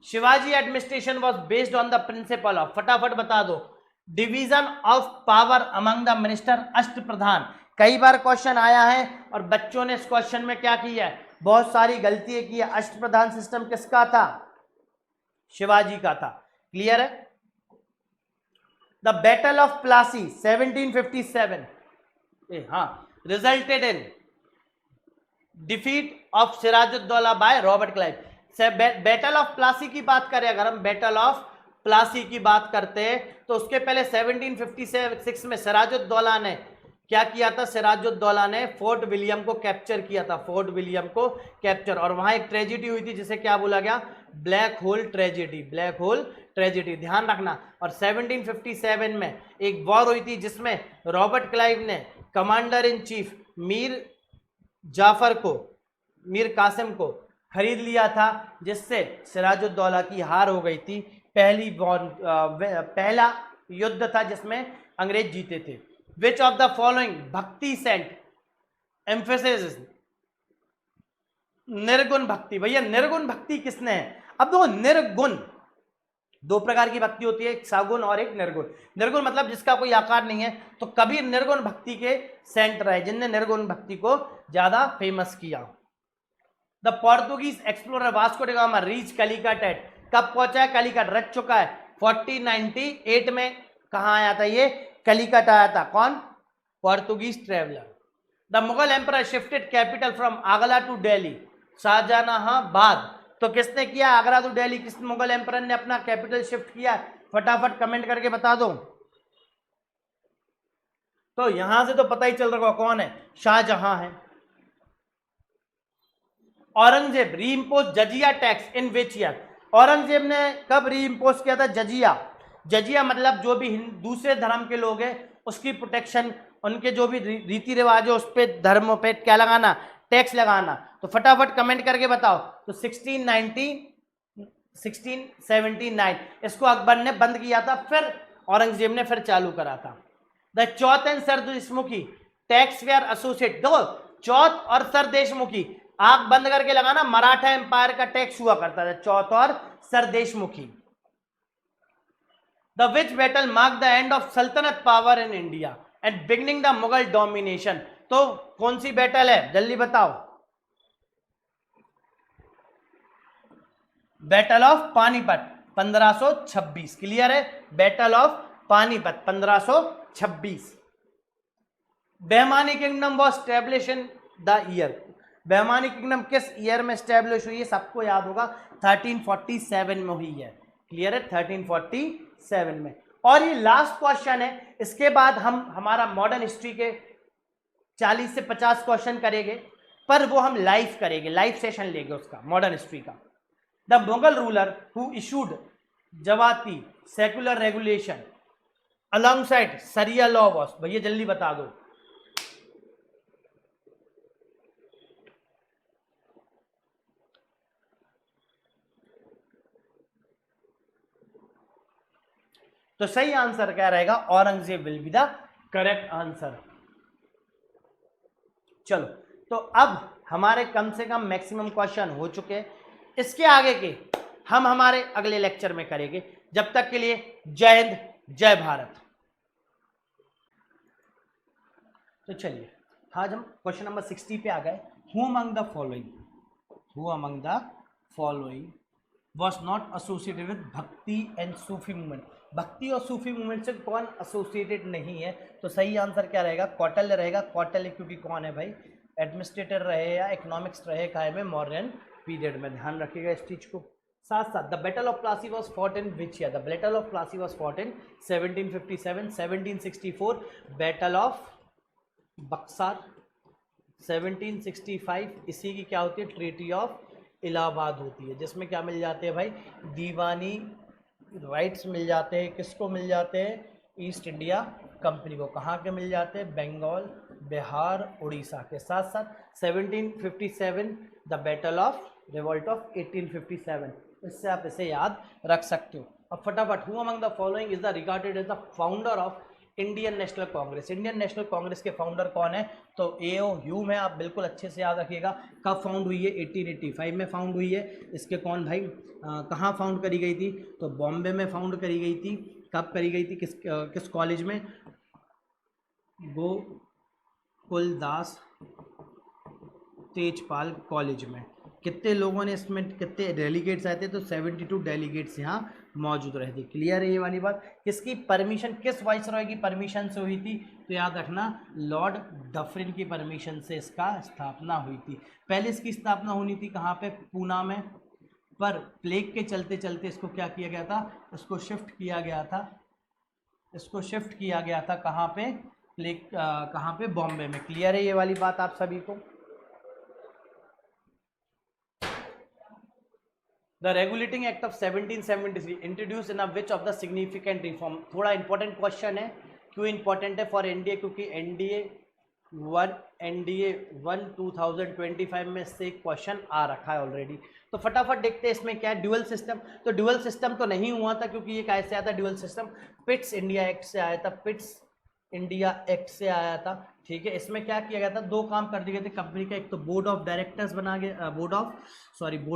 Shivaji administration was based on the principle of, फटाफट बता दो, division of power among the minister, अष्ट प्रधान। कई बार क्वेश्चन आया है और बच्चों ने इस क्वेश्चन में क्या किया है? बहुत सारी गलतियां की है। अष्ट प्रधान सिस्टम किसका था? शिवाजी का था। क्लियर है? द बैटल ऑफ प्लासी 1757 हाँ resulted in defeat of Sirajuddaulah by Robert Clive. Battle of Plassey की बात करें, अगर हम बैटल ऑफ प्लासी की बात करते हैं तो उसके पहले 1756 में सिराजुद्दौला ने क्या किया था? सिराजुद्दौला ने फोर्ट विलियम को कैप्चर किया था, फोर्ट विलियम को कैप्चर। और वहां एक ट्रेजेडी हुई थी जिसे क्या बोला गया? Black hole tragedy, black hole tragedy, ध्यान रखना। और 1757 में एक वॉर हुई थी जिसमें रॉबर्ट क्लाइव ने commander in chief Mir Jafar को, मीर कासिम को खरीद लिया था, जिससे सिराजुद्दौला की हार हो गई थी। पहला युद्ध था जिसमें अंग्रेज जीते थे। विच ऑफ द फॉलोइंग भक्ति सेंट एम्फेसिस, निर्गुण भक्ति। भैया निर्गुण भक्ति किसने है? अब देखो निर्गुण, दो प्रकार की भक्ति होती है, एक सगुण और एक निर्गुण। निर्गुण मतलब जिसका कोई आकार नहीं है। तो कबीर निर्गुण भक्ति के सेंट रहे, जिनने निर्गुण भक्ति को ज्यादा फेमस किया। The Portuguese explorer Vasco da Gama reach Calicut at, कब पहुंचा है? कलिकट रच चुका है 1498 में। कहां आया था ये? कलिकट आया था। कौन? Portuguese traveller. The Mughal emperor shifted capital from Agra to Delhi, Shahjahanabad. तो किसने किया? आगरा टू दिल्ली किस मुगल एम्परर ने अपना कैपिटल शिफ्ट किया? फटाफट कमेंट करके बता दो। तो यहां से तो पता ही चल रहा होगा कौन है? शाहजहां है। Aurangzeb reimpose jizya tax in which year? Aurangzeb ने कब रीइंपोज किया था जजिया? जजिया मतलब जो भी दूसरे धर्म के लोग हैं उसकी प्रोटेक्शन, उनके जो भी रीति रिवाज है उस पर, धर्मों पे क्या लगाना? टैक्स लगाना। तो फटाफट कमेंट करके बताओ। तो 1679 इसको अकबर ने बंद किया था, फिर औरंगजेब ने फिर चालू करा था। The chauth and sardeshmukhi tax were associate, देखो चौथ और सरदेशमुखी आंख बंद करके लगाना, मराठा एम्पायर का टैक्स हुआ करता था, चौथ और sardeshmukhi. The which battle mark the end of saltanat power in India and beginning the Mughal domination? तो कौन सी बैटल है? जल्दी बताओ। Battle of Panipat 1526। क्लियर है? Battle of Panipat 1526। Bahmani kingdom was establish in the year, Bahmani kingdom किस ईयर में स्टैब्लिश हुई है? सबको याद होगा 1347 में हुई है। क्लियर है? 1347 में। और ये लास्ट क्वेश्चन है, इसके बाद हम हमारा मॉडर्न हिस्ट्री के 40 से 50 क्वेश्चन करेंगे, पर वो हम लाइव करेंगे, लाइव सेशन लेंगे उसका, मॉडर्न हिस्ट्री का। The Mughal ruler who issued zawabit secular regulation alongside sharia law was, भैया जल्दी बता दो। तो सही आंसर क्या रहेगा? Aurangzeb will be the correct answer. चलो, तो अब हमारे कम से कम मैक्सिमम क्वेश्चन हो चुके हैं। इसके आगे के हम हमारे अगले लेक्चर में करेंगे। जब तक के लिए जय हिंद, जय भारत। तो चलिए आज हम क्वेश्चन नंबर 60 पे आ गए। Who among the following, who among the following was not associated with भक्ति एंड सूफी मूवमेंट? भक्ति और सूफी मूवमेंट से कौन एसोसिएटेड नहीं है? तो सही आंसर क्या रहेगा? कौटिल्य रहेगा। कौटिल्य क्योंकि कौन है भाई? एडमिनिस्ट्रेटर रहे या इकोनॉमिक्स रहे काहे में? मौर्यन पीरियड में। ध्यान रखिएगा इस चीज को। साथ साथ the battle of Plassey was fought in which year? The battle of Plassey was fought in 1757, 1764 battle of Buxar, 1765 इसी की क्या होती है, ट्रीटी ऑफ इलाहाबाद होती है, जिसमें क्या मिल जाते हैं भाई, दीवानी राइट्स मिल जाते हैं। किसको मिल जाते हैं? ईस्ट इंडिया कंपनी को। कहाँ के मिल जाते हैं? बंगाल, बिहार, उड़ीसा के। साथ साथ 1757 the battle of revolt of 1857, इससे आप इसे याद रख सकते हो। अब फटाफट, who among the following is the regarded as the founder of Indian National Congress? Indian National Congress के फाउंडर कौन है? तो A.O. ह्यूम है, आप बिल्कुल अच्छे से याद रखिएगा। कब फाउंड हुई है? 1885 में फाउंड हुई है। इसके कौन भाई, कहाँ फाउंड करी गई थी? तो बॉम्बे में फाउंड करी गई थी। कब करी गई थी? किस कॉलेज में? गोकुलदास तेजपाल कॉलेज में। कितने लोगों ने इसमें, कितने डेलीगेट्स आए थे? तो 72 डेलीगेट्स यहाँ मौजूद रहे थे। क्लियर है ये वाली बात? किसकी परमिशन, किस वाइसरॉय की परमिशन से हुई थी? तो याद रखना, लॉर्ड डफरिन की परमिशन से इसका स्थापना हुई थी। पहले इसकी स्थापना होनी थी कहाँ पे? पूना में, पर प्लेग के चलते चलते इसको क्या किया गया था? इसको शिफ्ट किया गया था। इसको शिफ्ट किया गया था कहाँ पे? प्लेग कहाँ पे? बॉम्बे में। क्लियर है ये वाली बात आप सभी को? The regulating act of 1773 introduce in which of the significant reform? थोड़ा इंपॉर्टेंट क्वेश्चन है। क्यों इंपॉर्टेंट है? फॉर एनडीए, क्योंकि एनडीए वन 2025 में से क्वेश्चन आ रखा है ऑलरेडी। तो फटाफट देखते हैं इसमें क्या है। ड्यूअल सिस्टम, तो ड्यूअल सिस्टम तो नहीं हुआ था, क्योंकि ये कैसे आया था dual system? Pitt's India act से आया था। पिट्स इंडिया एक्ट से आया था। ठीक है, इसमें क्या किया गया था? दो काम कर दिए गए थे कंपनी का। एक तो बोर्ड ऑफ डायरेक्टर्स बना गया, बोर्ड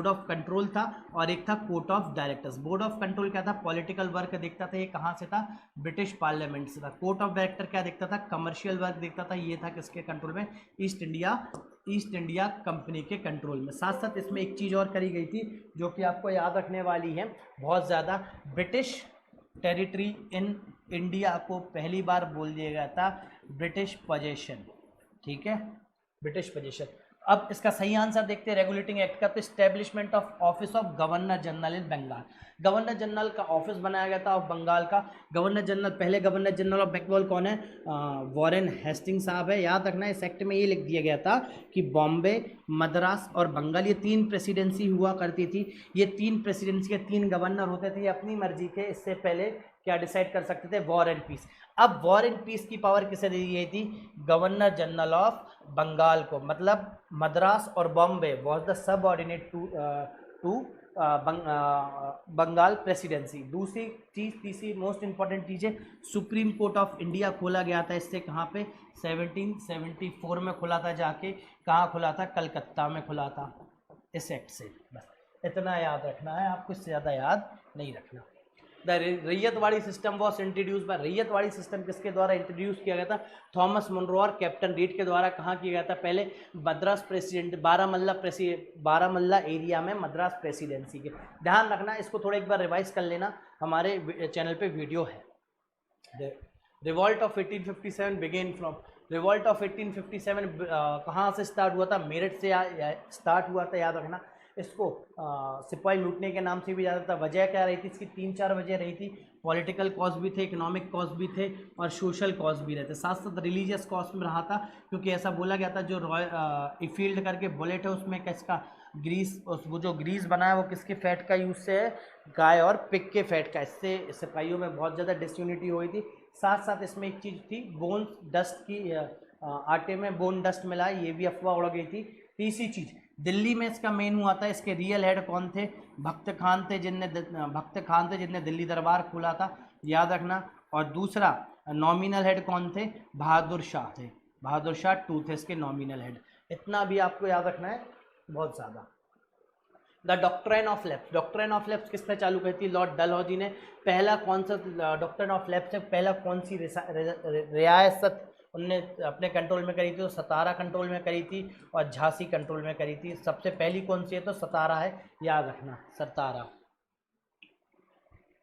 ऑफ कंट्रोल था, और एक था court of directors. Board of control क्या था? पॉलिटिकल वर्क देखता था। ये कहाँ से था? ब्रिटिश पार्लियामेंट से था। कोर्ट ऑफ डायरेक्टर क्या देखता था? कमर्शियल वर्क देखता था। ये था किसके कंट्रोल में? ईस्ट इंडिया कंपनी के कंट्रोल में। साथ साथ इसमें एक चीज़ और करी गई थी जो कि आपको याद रखने वाली है बहुत ज़्यादा। ब्रिटिश टेरिटरी इन इंडिया को पहली बार बोल दिया गया था ब्रिटिश पोजेशन। ठीक है, ब्रिटिश पोजेशन। अब इसका सही आंसर देखते हैं रेगुलेटिंग एक्ट का। तो establishment of office of governor general in Bengal. Governor general का ऑफिस बनाया गया था ऑफ बंगाल का। गवर्नर जनरल, पहले गवर्नर जनरल ऑफ बंगाल कौन है? वॉरेन हेस्टिंग साहब है। याद रखना, इस एक्ट में ये लिख दिया गया था कि बॉम्बे, मद्रास और बंगाल, ये तीन प्रेसिडेंसी हुआ करती थी। ये तीन प्रेसिडेंसी के तीन गवर्नर होते थे। अपनी मर्जी के इससे पहले क्या डिसाइड कर सकते थे? War and peace. अब वॉर एंड पीस की पावर किसे दी गई थी? गवर्नर जनरल ऑफ बंगाल को। मतलब मद्रास और Bombay was the subordinate to Bengal presidency. दूसरी चीज़, तीसरी मोस्ट इंपॉर्टेंट चीज़ है, सुप्रीम कोर्ट ऑफ इंडिया खोला गया था इससे। कहाँ पे? 1774 में खुला था जाके। कहाँ खुला था? कलकत्ता में खुला था इस एक्ट से। बस इतना याद रखना है आपको, इससे ज़्यादा याद नहीं रखना। The ryotwari system was introduce by. Ryotwari system किसके द्वारा इंट्रोड्यूस किया गया था? थॉमस मुनरो और कैप्टन रीड के द्वारा। कहाँ किया गया था? पहले मद्रास प्रेसिडेंट, बारामल्ला एरिया में मद्रास प्रेसिडेंसी के। ध्यान रखना, इसको थोड़ा एक बार रिवाइज कर लेना, हमारे चैनल पे वीडियो है। Revolt of 1857 began from. Revolt of 1857 कहाँ से स्टार्ट हुआ था? मेरठ से स्टार्ट हुआ था। याद रखना, इसको सिपाही लूटने के नाम से भी जाता था। वजह क्या रही थी इसकी? 3-4 वजह रही थी। पॉलिटिकल कॉज भी थे, इकोनॉमिक कॉज भी थे, और सोशल कॉज भी रहते। साथ साथ रिलीजियस कॉज में रहा था, क्योंकि ऐसा बोला गया था जो इफील्ड करके बुलेट है उसमें किसका ग्रीस, वो जो ग्रीस बना है वो किसके फैट का यूज़ से है? गाय और पिग के फैट का। इससे सिपाहियों में बहुत ज़्यादा डिसयूनिटी हुई थी। साथ साथ इसमें एक चीज़ थी, बोन डस्ट की, आटे में बोन डस्ट मिला, ये भी अफवाह उड़ गई थी। तीसरी चीज़, दिल्ली में इसका मेन हुआ था। इसके रियल हेड कौन थे? भक्त खान थे, जिनने दिल्ली दरबार खोला था। याद रखना। और दूसरा नॉमिनल हेड कौन थे? बहादुर शाह थे। बहादुर शाह टू थे इसके नॉमिनल हेड। इतना भी आपको याद रखना है, बहुत ज़्यादा। The doctrine of left. Doctrine of left किसने चालू करी थी? लॉर्ड डलहौजी ने। पहला कौन सा डॉक्ट्राइन ऑफ लेफ्ट से पहला कौन सी रियासत उनने अपने कंट्रोल में करी थी? तो सतारा कंट्रोल में करी थी और झांसी कंट्रोल में करी थी। सबसे पहली कौन सी है? तो सतारा है, याद रखना, Satara.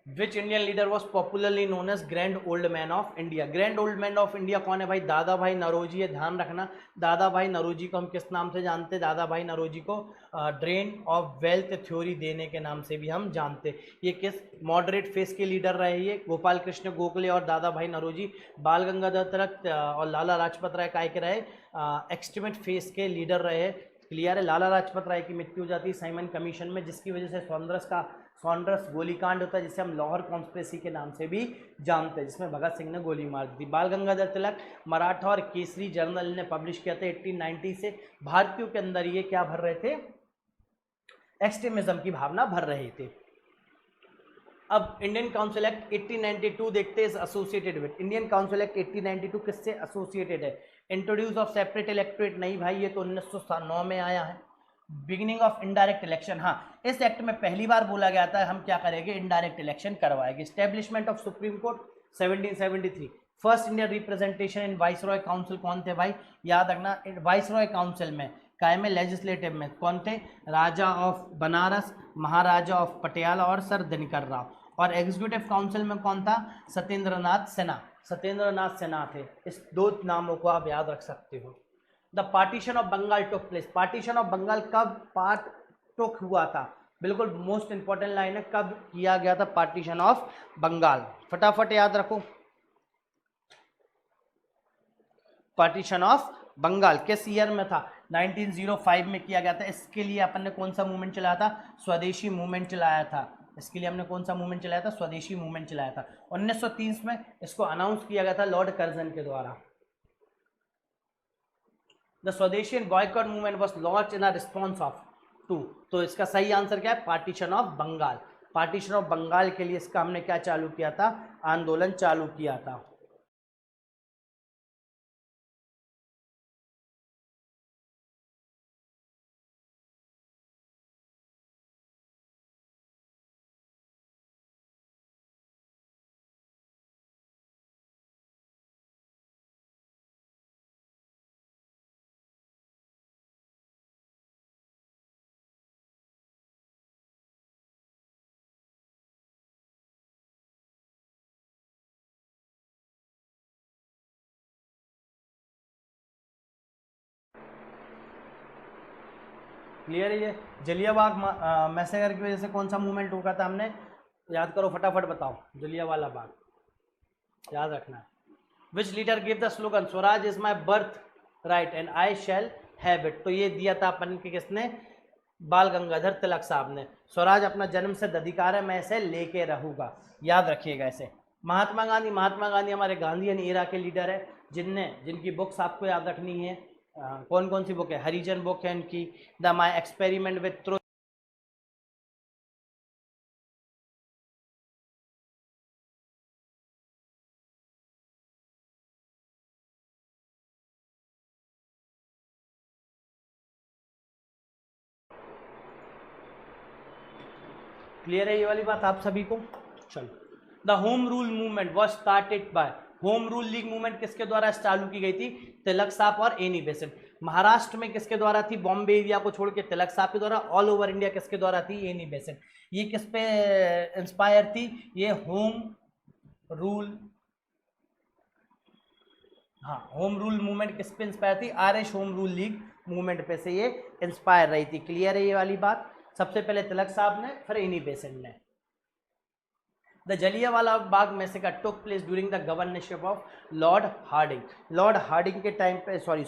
Which Indian leader was popularly known as grand old man of India? Grand old man of India कौन है भाई? दादा भाई नौरोजी है, ध्यान रखना। दादा भाई नौरोजी को हम किस नाम से जानते हैं? दादा भाई नौरोजी को ड्रेन ऑफ वेल्थ थ्योरी देने के नाम से भी हम जानते हैं। ये किस मॉडरेट फेस के लीडर रहे? ये गोपाल कृष्ण गोखले और दादा भाई नौरोजी। बाल गंगाधर तिलक और लाला लाजपत राय काय के रहे? एक्सट्रीमेट फेस के लीडर रहे। क्लियर है? लाला लाजपत राय की मृत्यु हो जाती है साइमन कमीशन में, जिसकी वजह से सॉन्डर्स गोलीकांड होता है, जिसे हम लाहौर कॉन्स्पिरेसी के नाम से भी जानते हैं, जिसमें भगत सिंह ने गोली मार दी थी। बाल गंगाधर तिलक मराठा और केसरी जर्नल ने पब्लिश किया था 1890 से। भारतीयों के अंदर ये क्या भर रहे थे? एक्सट्रीमिज्म की भावना भर रहे थे। अब इंडियन काउंसिल एक्ट 1892 देखते हैं, associated with Indian council act 1892 किससे एसोसिएटेड है? इंट्रोड्यूस ऑफ सेपरेट इलेक्टोरेट नहीं भाई, ये तो 1909 में आया है। बिगिनिंग ऑफ इनडायरेक्ट इलेक्शन, हाँ इस एक्ट में पहली बार बोला गया था हम क्या करेंगे? इनडायरेक्ट इलेक्शन करवाएंगे। Establishment of supreme court 1773। First Indian representation in viceroy council कौन थे भाई? याद रखना, वाइसरॉय काउंसिल में काय में? लेजिस्लेटिव में कौन थे? राजा ऑफ बनारस, महाराजा ऑफ पटियाला और सर दिनकर राव। और एग्जीक्यूटिव काउंसिल में कौन था? सत्येंद्रनाथ सिन्हा। सत्येंद्रनाथ सिन्हा थे। इस दो नामों को आप याद रख सकते हो। The partition of Bengal took place. Partition of Bengal कब पार्ट टुक हुआ था? बिल्कुल मोस्ट इंपॉर्टेंट लाइन है, कब किया गया था पार्टीशन ऑफ बंगाल? फटाफट याद रखो, पार्टीशन ऑफ बंगाल किस ईयर में था? 1905 में किया गया था। इसके लिए अपन ने कौन सा मूवमेंट चलाया था? स्वदेशी मूवमेंट चलाया था। इसके लिए हमने कौन सा मूवमेंट चलाया था? स्वदेशी मूवमेंट चलाया था। 1930 में इसको अनाउंस किया गया था लॉर्ड कर्जन के द्वारा। The swadeshi and boycott movement was launched in a response of to. तो इसका सही आंसर क्या है? Partition of Bengal. Partition of Bengal के लिए इसका हमने क्या चालू किया था? आंदोलन चालू किया था। क्लियर है? ये जलियांवाला बाग मैसेकर की वजह से कौन सा मूवमेंट होगा था? हमने याद करो, फटाफट बताओ। जलियांवाला बाग याद रखना है। Which leader give the slogan swaraj is my birthright and I shall have it? तो ये दिया था अपन के किसने? बाल गंगाधर तिलक साहब ने। स्वराज अपना जन्म सिद्ध अधिकार है, मैं इसे लेके रहूंगा। याद रखिएगा इसे। महात्मा गांधी, महात्मा गांधी हमारे गांधीयन एरा के लीडर है, जिनकी बुक्स आपको याद रखनी है। कौन कौन सी बुक है? हरिजन बुक है इनकी, the my experiment with truth. Clear है ये वाली बात आप सभी को? चलो, the home rule movement was started by. Home rule league movement किसके द्वारा चालू की गई थी? तिलक साहब और एनी बेसेंट। महाराष्ट्र में किसके द्वारा थी? बॉम्बे एरिया को छोड़ के तिलक साहब के द्वारा। ऑल ओवर इंडिया किसके द्वारा थी? Annie Besant. ये किस पे इंस्पायर थी? ये होम रूल, हाँ होम रूल मूवमेंट किस पे इंस्पायर थी? RS home rule league movement पे से ये इंस्पायर रही थी। क्लियर है ये वाली बात? सबसे पहले तिलक साहब ने, फिर एनी बेसेंट ने। The Jallianwala Bagh massacre took place during the governorship of Lord Hardinge. Lord Hardinge के टाइम पे सॉरी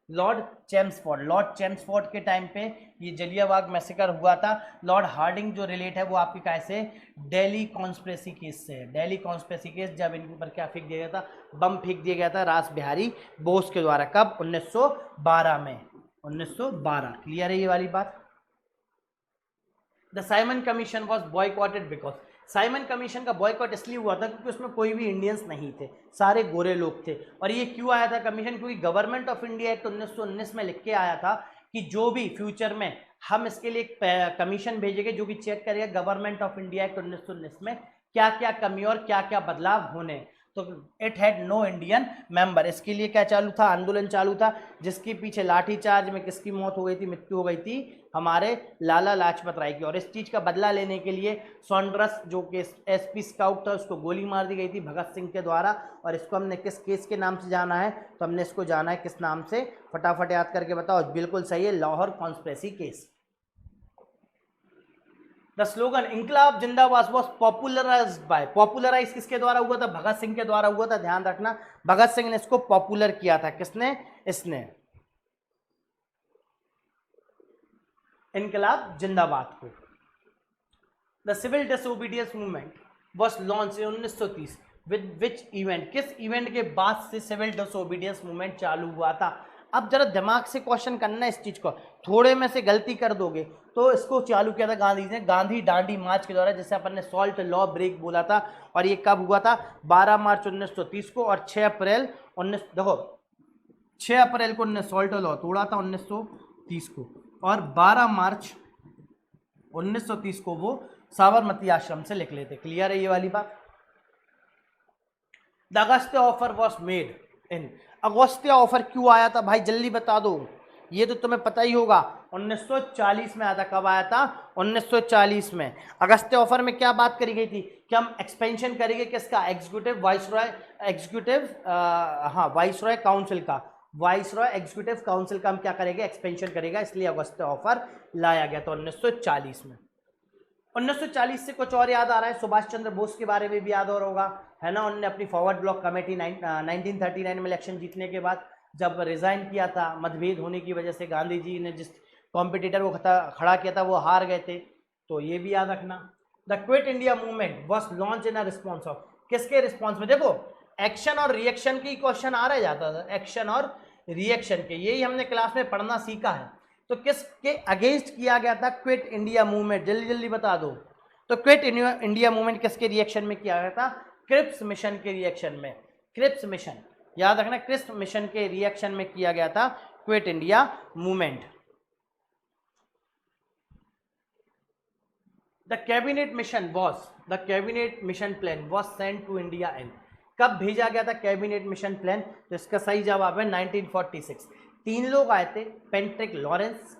लॉर्ड चेम्सफोर्ड के टाइम पे ये जलियांवाला मैसेकर हुआ था। लॉर्ड हार्डिंग जो रिलेट है वो आपके कैसे? दिल्ली कॉन्स्पिरेसी केस से है। दिल्ली कॉन्स्पिरेसी केस, जब इनके ऊपर क्या फेंक दिया गया था? बम फेंक दिया गया था रास बिहारी बोस के द्वारा। कब? 1912 में। 1912। क्लियर है ये वाली बात? The Simon commission was boycotted because. Simon commission का बॉयकॉट इसलिए हुआ था क्योंकि उसमें कोई भी इंडियंस नहीं थे, सारे गोरे लोग थे। और ये क्यों आया था कमीशन? क्योंकि गवर्नमेंट ऑफ इंडिया एक्ट 1919 में लिख के आया था कि जो भी फ्यूचर में हम इसके लिए एक कमीशन भेजेंगे जो कि चेक करेगा गवर्नमेंट ऑफ इंडिया एक्ट 1919 में क्या क्या कमी और क्या क्या बदलाव होने। तो it had no Indian member. इसके लिए क्या चालू था, आंदोलन चालू था, जिसके पीछे लाठीचार्ज में किसकी मौत हो गई थी, मृत्यु हो गई थी हमारे लाला लाजपत राय की। और इस चीज़ का बदला लेने के लिए सॉन्ड्रस जो कि एसपी स्काउट था उसको गोली मार दी गई थी भगत सिंह के द्वारा। और इसको हमने किस केस के नाम से जाना है, तो हमने इसको जाना है किस नाम से, फटाफट याद करके बताओ। बिल्कुल सही है, Lahore conspiracy case. The slogan Inquilab Zindabad was popularised bye, popularise किसके द्वारा हुआ था, भगत सिंह के द्वारा हुआ था। ध्यान रखना, भगत सिंह ने इसको पॉपुलर किया था। किसने, इसने इंकलाब जिंदाबाद को। The civil disobedience movement was launch in 1930 with which event, किस इवेंट के बाद से सिविल डिसोबीडियंस मूवमेंट चालू हुआ था। अब जरा दिमाग से क्वेश्चन करना है इस चीज को, थोड़े में से गलती कर दोगे तो इसको चालू किया था गांधी ने, गांधी डांडी मार्च के द्वारा, जिसे अपन ने सॉल्ट लॉ ब्रेक बोला था। और ये कब हुआ था, 12 मार्च 1930 को, और 6 अप्रैल 19, देखो 6 अप्रैल को उन्होंने सॉल्ट लॉ तोड़ा था 1930 को, और 12 मार्च 1930 को वो साबरमती आश्रम से लिख लेते। क्लियर है ये वाली बात। The Agastya offer was made in, Agastya offer क्यों आया था भाई, जल्दी बता दो, ये तो तुम्हें पता ही होगा। 1940 में आया था। कब आया था, 1940 में। अगस्त्य ऑफर में क्या बात करी गई थी कि हम एक्सपेंशन करेंगे किसका, executive viceroy, executive viceroy council का, वाइसरॉय एग्जीक्यूटिव काउंसिल का हम क्या करेंगे, एक्सपेंशन करेगा, इसलिए अगस्त्य ऑफर लाया गया था 1940 में। 1940 से कुछ और याद आ रहा है, सुभाष चंद्र बोस के बारे में भी याद और होगा, है ना। उन्होंने अपनी फॉरवर्ड ब्लॉक कमेटी 1939 में इलेक्शन जीतने के बाद जब रिजाइन किया था, मतभेद होने की वजह से गांधी जी ने जिस कॉम्पिटिटर को खड़ा किया था वो हार गए थे, तो ये भी याद रखना। The quit India movement was launch in a response of, किसके रिस्पॉन्स में, देखो एक्शन और रिएक्शन की क्वेश्चन आ रहा जाता था, एक्शन और रिएक्शन के, यही हमने क्लास में पढ़ना सीखा है। तो किसके अगेंस्ट किया गया था क्विट इंडिया मूवमेंट, जल्दी जल्दी बता दो। तो क्विट इंडिया मूवमेंट किसके रिएक्शन में किया गया था, क्रिप्स मिशन के रिएक्शन में। क्रिप्स मिशन याद रखना, क्रिप्स मिशन के रिएक्शन में किया गया था quit India movement. The cabinet mission was, the cabinet mission plan was sent to India in, कब भेजा गया था कैबिनेट मिशन प्लान, तो इसका सही जवाब है 1946। 3 लोग आए थे, पेंट्रिक लॉरेंस,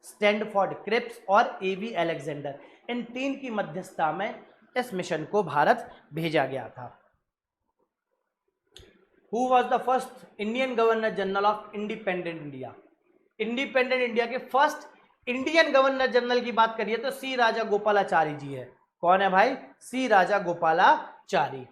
स्टैंडफोर्ड क्रिप्स और एवी अलेक्जेंडर। इन 3 की मध्यस्थता में इस मिशन को भारत भेजा गया था। Who was the first Indian governor general of independent India, independent India के फर्स्ट इंडियन गवर्नर जनरल की बात करिए तो सी राजा गोपालाचारी जी है। कौन है भाई, C Rajagopalachari.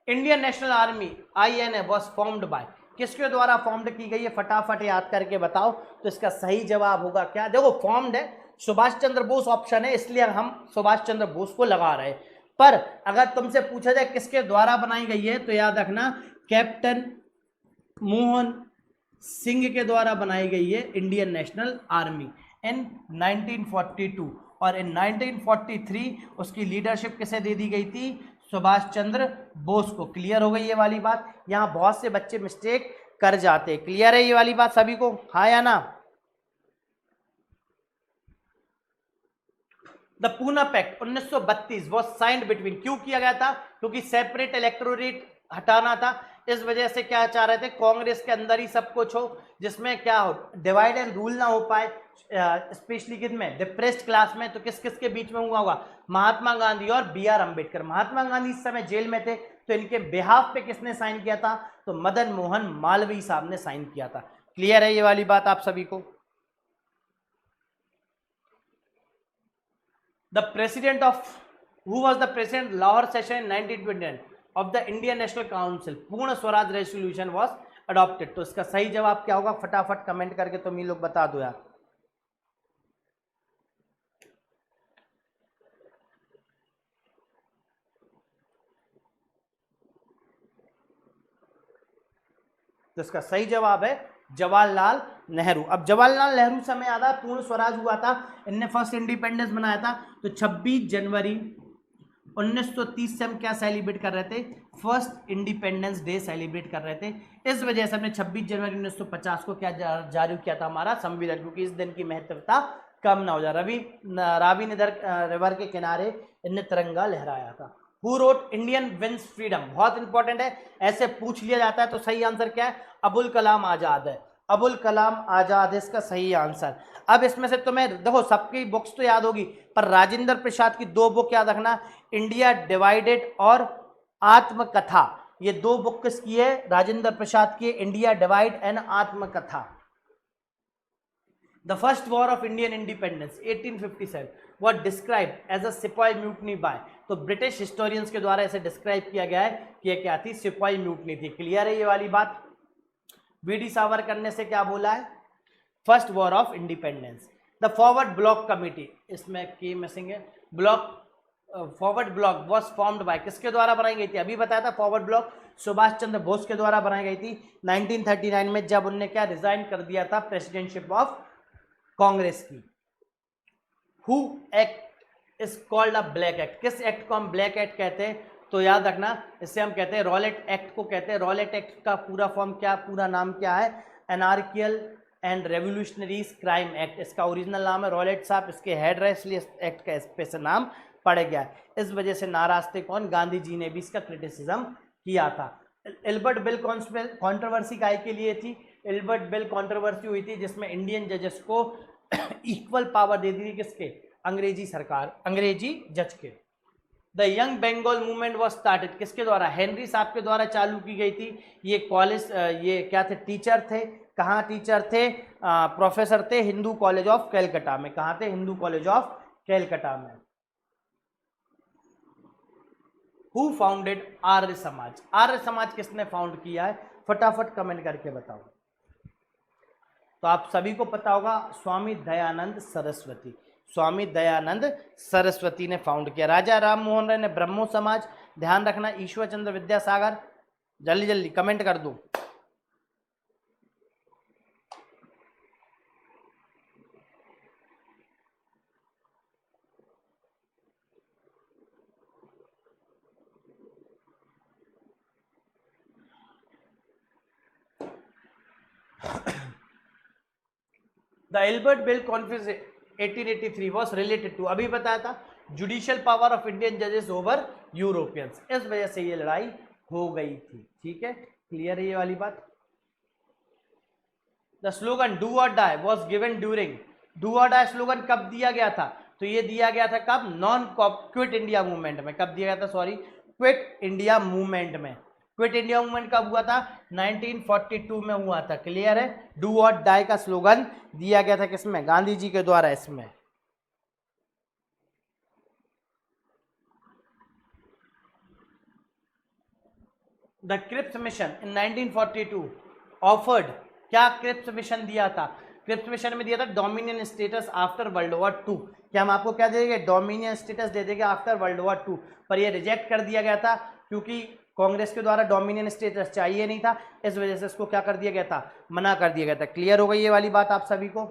Indian national army INA was formed by, किसके द्वारा फॉर्म्ड की गई है, फटाफट याद करके बताओ। तो इसका सही जवाब होगा क्या, देखो फॉर्म्ड है, सुभाष चंद्र बोस ऑप्शन है, इसलिए हम सुभाष चंद्र बोस को लगा रहे हैं। पर अगर तुमसे पूछा जाए किसके द्वारा बनाई गई है, तो याद रखना कैप्टन मोहन सिंह के द्वारा बनाई गई है इंडियन नेशनल आर्मी इन 1942। और इन 1943 उसकी लीडरशिप किसे दे दी गई थी, सुभाष चंद्र बोस को। क्लियर हो गई ये वाली बात, यहाँ बहुत से बच्चे मिस्टेक कर जाते। क्लियर है ये वाली बात सभी को, हाँ या ना। The Poona pact 1932 was signed between, क्यों किया गया था, क्योंकि सेपरेट इलेक्टोरेट हटाना था, इस वजह से क्या चाह रहे थे, कांग्रेस के अंदर ही सब कुछ हो, जिसमें क्या हो, डिवाइड एंड रूल ना हो पाए, स्पेशली किसमें, डिप्रेस्ड क्लास में। तो किस किस के बीच में हुआ होगा, महात्मा गांधी और BR अम्बेडकर। महात्मा गांधी इस समय जेल में थे, तो इनके बिहाफ पे किसने साइन किया था, तो मदन मोहन मालवीय साहब ने साइन किया था। क्लियर है ये वाली बात आप सभी को। The president of, who was the president Lahore session 1929 of the Indian national council, पूर्ण स्वराज रेजोल्यूशन वाज अडॉप्टेड। तो इसका सही जवाब क्या होगा, फटाफट कमेंट करके तुम ये लोग बता दो यार। तो इसका सही जवाब है जवाहरलाल नेहरू। अब जवाहरलाल नेहरू समय आधा पूर्ण स्वराज हुआ था, इनने फर्स्ट इंडिपेंडेंस बनाया था, तो 26 जनवरी 1930 से हम क्या सेलिब्रेट कर रहे थे, फर्स्ट इंडिपेंडेंस डे सेलिब्रेट कर रहे थे। इस वजह से हमने 26 जनवरी 1950 को क्या जारी किया था, हमारा संविधान, क्योंकि इस दिन की महत्वता कम ना हो जाए। रावी नदर रिवर के किनारे इनने तिरंगा लहराया था। Who wrote India wins freedom, बहुत इंपॉर्टेंट है, ऐसे पूछ लिया जाता है। तो सही आंसर क्या है? अबुल कलाम आजाद है, अबुल कलाम आजाद इसका सही आंसर। अब इसमें से तुम्हें देखो सबकी बुक्स तो याद होगी, पर राजेंद्र प्रसाद की दो बुक याद रखना, इंडिया डिवाइडेड और आत्मकथा। ये दो बुक किसकी है? राजेंद्र प्रसाद की, इंडिया डिवाइड एंड आत्मकथा। The first war of Indian independence 1857 was describe as a sepoy mutiny by, तो ब्रिटिश हिस्टोरियंस के द्वारा इसे डिस्क्राइब किया गया है कि यह क्या थी? सिपाही म्यूटनी थी। क्लियर है ये वाली बात? वीडी सावरकर ने से क्या बोला है? First war of independence. The forward block committee, इसमें की मिसिंग है, block forward block was formed by, किसके द्वारा बनाई गई थी? अभी बताया था, फॉरवर्ड ब्लॉक सुभाष चंद्र बोस के द्वारा बनाई गई थी 1939 में, जब उनने क्या रिजाइन कर दिया था प्रेसिडेंटशिप ऑफ कांग्रेस की। Who act is called a black act, किस एक्ट को हम ब्लैक एक्ट कहते हैं? तो याद रखना, इससे हम कहते हैं रॉलेट एक्ट को कहते हैं। रॉलेट एक्ट का पूरा फॉर्म क्या, पूरा नाम क्या है? एनार्कियल एंड रेवोल्यूशनरीज क्राइम एक्ट, इसका ओरिजिनल नाम है। रॉलेट साहब इसके हेड रहे, इसलिए एक्ट का स्पेशल नाम पड़ गया। इस वजह से नाराज थे कौन? गांधी जी ने भी इसका क्रिटिसिज्म किया था। एल्बर्ट बिल कॉन्ट्रोवर्सी काय के लिए थी? एल्बर्ट बिल कॉन्ट्रोवर्सी हुई थी जिसमें इंडियन जजेस को इक्वल पावर दे दी, किसके? अंग्रेजी सरकार, अंग्रेजी जज के। The young Bengal movement was started, किसके द्वारा? हेनरी साहब के द्वारा चालू की गई थी। ये कॉलेज, ये क्या थे? टीचर थे। कहाँ टीचर थे? प्रोफेसर थे हिंदू कॉलेज ऑफ कैलकाटा में। कहाँ थे? हिंदू कॉलेज ऑफ कैलकाटा में। हु फाउंडेड आर्य समाज, आर्य समाज किसने फाउंड किया है? फटाफट कमेंट करके बताओ। तो आप सभी को पता होगा, स्वामी दयानंद सरस्वती, स्वामी दयानंद सरस्वती ने फाउंड किया। राजा राम मोहन राय ने ब्रह्मो समाज, ध्यान रखना, ईश्वर चंद्र विद्यासागर, जल्दी जल्दी कमेंट कर दो। The Ilbert bill conference 1883 was related to, अभी बताया था, जुडिशियल पावर ऑफ इंडियन जजेस ओवर यूरोपियंस, इस वजह से ये लड़ाई हो गई थी। ठीक है, क्लियर है ये वाली बात? The slogan do or die was given during, do or die slogan कब दिया गया था? तो ये दिया गया था कब? नॉन क्विट इंडिया मूवमेंट में। कब दिया गया था? सॉरी, क्विट इंडिया मूवमेंट में। क्विट इंडिया मूवमेंट कब हुआ था? 1942 में हुआ था। क्लियर है? डू और डाई का स्लोगन दिया गया था किसमें? गांधी जी के द्वारा। इसमें the Cripps mission in 1942 offered, क्या क्रिप्स मिशन दिया था? क्रिप्स मिशन में दिया था dominion status after world war two. क्या हम आपको क्या देंगे? डोमिनियन स्टेटस दे देंगे आफ्टर वर्ल्ड वॉर टू। पर यह रिजेक्ट कर दिया गया था क्योंकि कांग्रेस के द्वारा डोमिनियन स्टेटस चाहिए नहीं था, इस वजह से इसको क्या कर दिया गया था? मना कर दिया गया था। क्लियर हो गई ये वाली बात आप सभी को?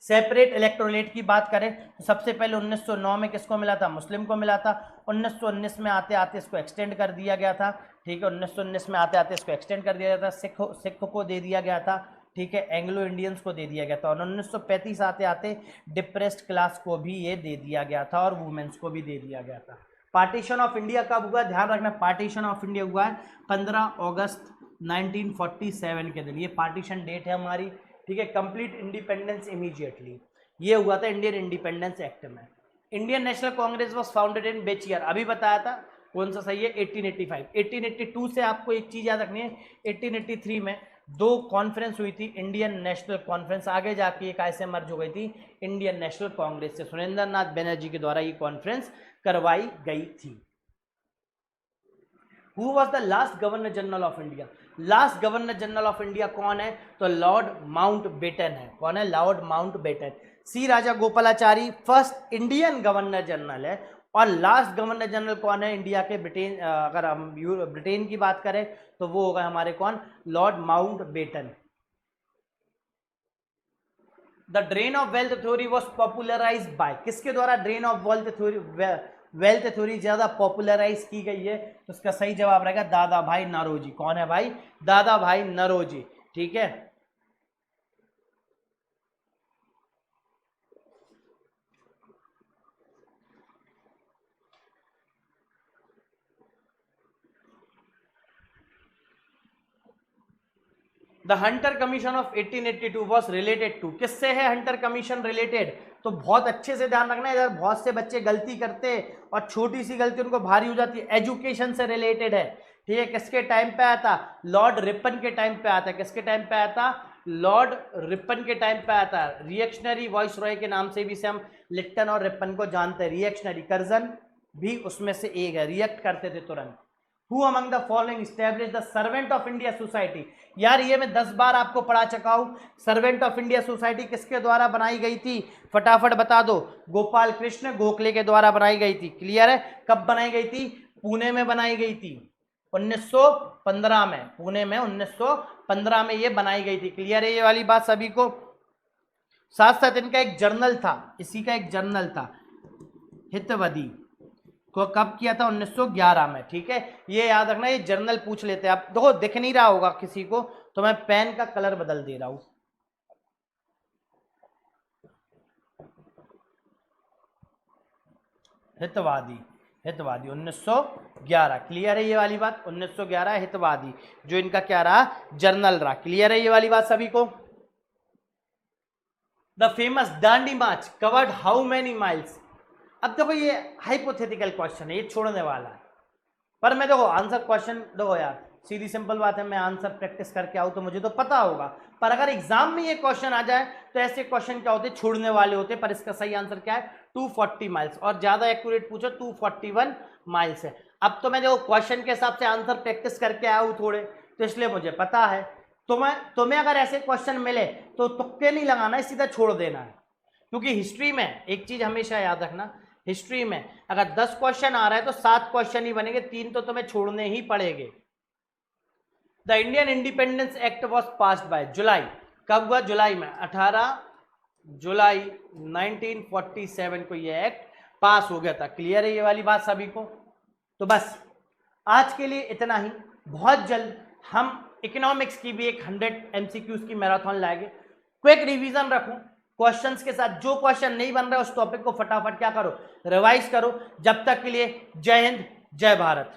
सेपरेट इलेक्टोरेट की बात करें तो सबसे पहले 1909 में किसको मिला था? मुस्लिम को मिला था। 1919 में आते आते इसको एक्सटेंड कर दिया गया था। ठीक है, 1919 में आते आते इसको एक्सटेंड कर दिया गया था। सिख को दे दिया गया था। ठीक है, एंग्लो इंडियंस को दे दिया गया था। और 1935 आते आते डिप्रेस्ड क्लास को भी ये दे दिया गया था और वुमेन्स को भी दे दिया गया था। पार्टीशन ऑफ इंडिया कब हुआ? ध्यान रखना, पार्टीशन ऑफ इंडिया हुआ है 15 अगस्त 1947 के दिन। ये पार्टीशन डेट है हमारी। ठीक है, कंप्लीट इंडिपेंडेंस इमीडिएटली, ये हुआ था इंडियन इंडिपेंडेंस एक्ट में। Indian National Congress was founded in which year? अभी बताया था, कौन सा सही है? 1885। 1882 से आपको एक चीज याद रखनी है, 1883 में दो कॉन्फ्रेंस हुई थी, इंडियन नेशनल कॉन्फ्रेंस, आगे जाके एक ऐसे मर्ज हो गई थी इंडियन नेशनल कांग्रेस से। सुरेंद्र नाथ बनर्जी के द्वारा ये कॉन्फ्रेंस करवाई गई थी। Who was the last governor general of India? Last governor general of India कौन है? तो लॉर्ड माउंट बेटन है। कौन है? Lord Mountbatten. C Rajagopalachari first Indian governor general है। और लास्ट गवर्नर जनरल कौन है इंडिया के? ब्रिटेन, अगर हम ब्रिटेन की बात करें तो वो होगा हमारे कौन? Lord Mountbatten. The drain of wealth theory was popularise by, किसके द्वारा drain of wealth theory, wealth theory ज्यादा पॉपुलराइज की गई है? तो इसका सही जवाब रहेगा दादा भाई नौरोजी। कौन है भाई? दादा भाई नौरोजी। ठीक है, the Hunter commission of 1882 was related to, किससे है हंटर कमीशन रिलेटेड? तो बहुत अच्छे से ध्यान रखना है, इधर बहुत से बच्चे गलती करते और छोटी सी गलती उनको भारी हो जाती है। एजुकेशन से रिलेटेड है, ठीक है। किसके टाइम पे आया था? लॉर्ड रिपन के टाइम पे आया था। किसके टाइम पे आया था? लॉर्ड रिपन के टाइम पे आया था। रिएक्शनरी वॉइस रॉय के नाम से भी से हम लिप्टन और रिपन को जानते हैं। रिएक्शनरी, कर्जन भी उसमें से एक है, रिएक्ट करते थे तुरंत। Who among the following established the servant of India society? यार ये मैं 10 बार आपको पढ़ा चुका हूं। सर्वेंट ऑफ इंडिया सोसाइटी किसके द्वारा बनाई गई थी? फटाफट बता दो। गोपाल कृष्ण गोखले के द्वारा बनाई गई थी। क्लियर है? कब बनाई गई थी? पुणे में बनाई गई थी 1915 में। पुणे में 1915 में ये बनाई गई थी। क्लियर है ये वाली बात सभी को? साथ साथ इनका एक जर्नल था, इसी का एक जर्नल था, हितवदी को कब किया था? 1911 में। ठीक है, ये याद रखना, ये जर्नल पूछ लेते हैं। आप देखो दिख नहीं रहा होगा किसी को, तो मैं पेन का कलर बदल दे रहा हूं। हितवादी, हितवादी 1911। क्लियर है ये वाली बात? 1911 हितवादी जो इनका क्या रहा? जर्नल रहा। क्लियर है ये वाली बात सभी को? The famous Dandi March covered how many miles? अब देखो ये हाइपोथेटिकल क्वेश्चन है, ये छोड़ने वाला है, पर मैं देखो आंसर क्वेश्चन देखो यार, सीधी सिंपल बात है, मैं आंसर प्रैक्टिस करके आऊँ तो मुझे तो पता होगा, पर अगर एग्जाम में ये क्वेश्चन आ जाए तो ऐसे क्वेश्चन क्या होते? छोड़ने वाले होते। पर इसका सही आंसर क्या है? 240 माइल्स, और ज्यादा एक्यूरेट पूछो 241 माइल्स है। अब तो मैं देखो क्वेश्चन के हिसाब से आंसर प्रैक्टिस करके आया हूँ थोड़े, तो इसलिए मुझे पता है। तुम्हें अगर ऐसे क्वेश्चन मिले तो तुक्के नहीं लगाना है, सीधा छोड़ देना है। क्योंकि हिस्ट्री में एक चीज हमेशा याद रखना, हिस्ट्री में अगर 10 क्वेश्चन आ रहा है तो 7 क्वेश्चन ही बनेंगे, 3 तो तुम्हें छोड़ने ही पड़ेंगे। The Indian independence act was passed by July, कब हुआ? जुलाई में, 18 जुलाई 1947 को यह एक्ट पास हो गया था। क्लियर है ये वाली बात सभी को? तो बस आज के लिए इतना ही। बहुत जल्द हम इकोनॉमिक्स की भी एक 100 MCQs की मैराथन लाएंगे। क्विक रिवीजन रखो क्वेश्चंस के साथ, जो क्वेश्चन नहीं बन रहा है उस टॉपिक को फटाफट क्या करो? रिवाइज करो। जब तक के लिए जय हिंद, जय भारत।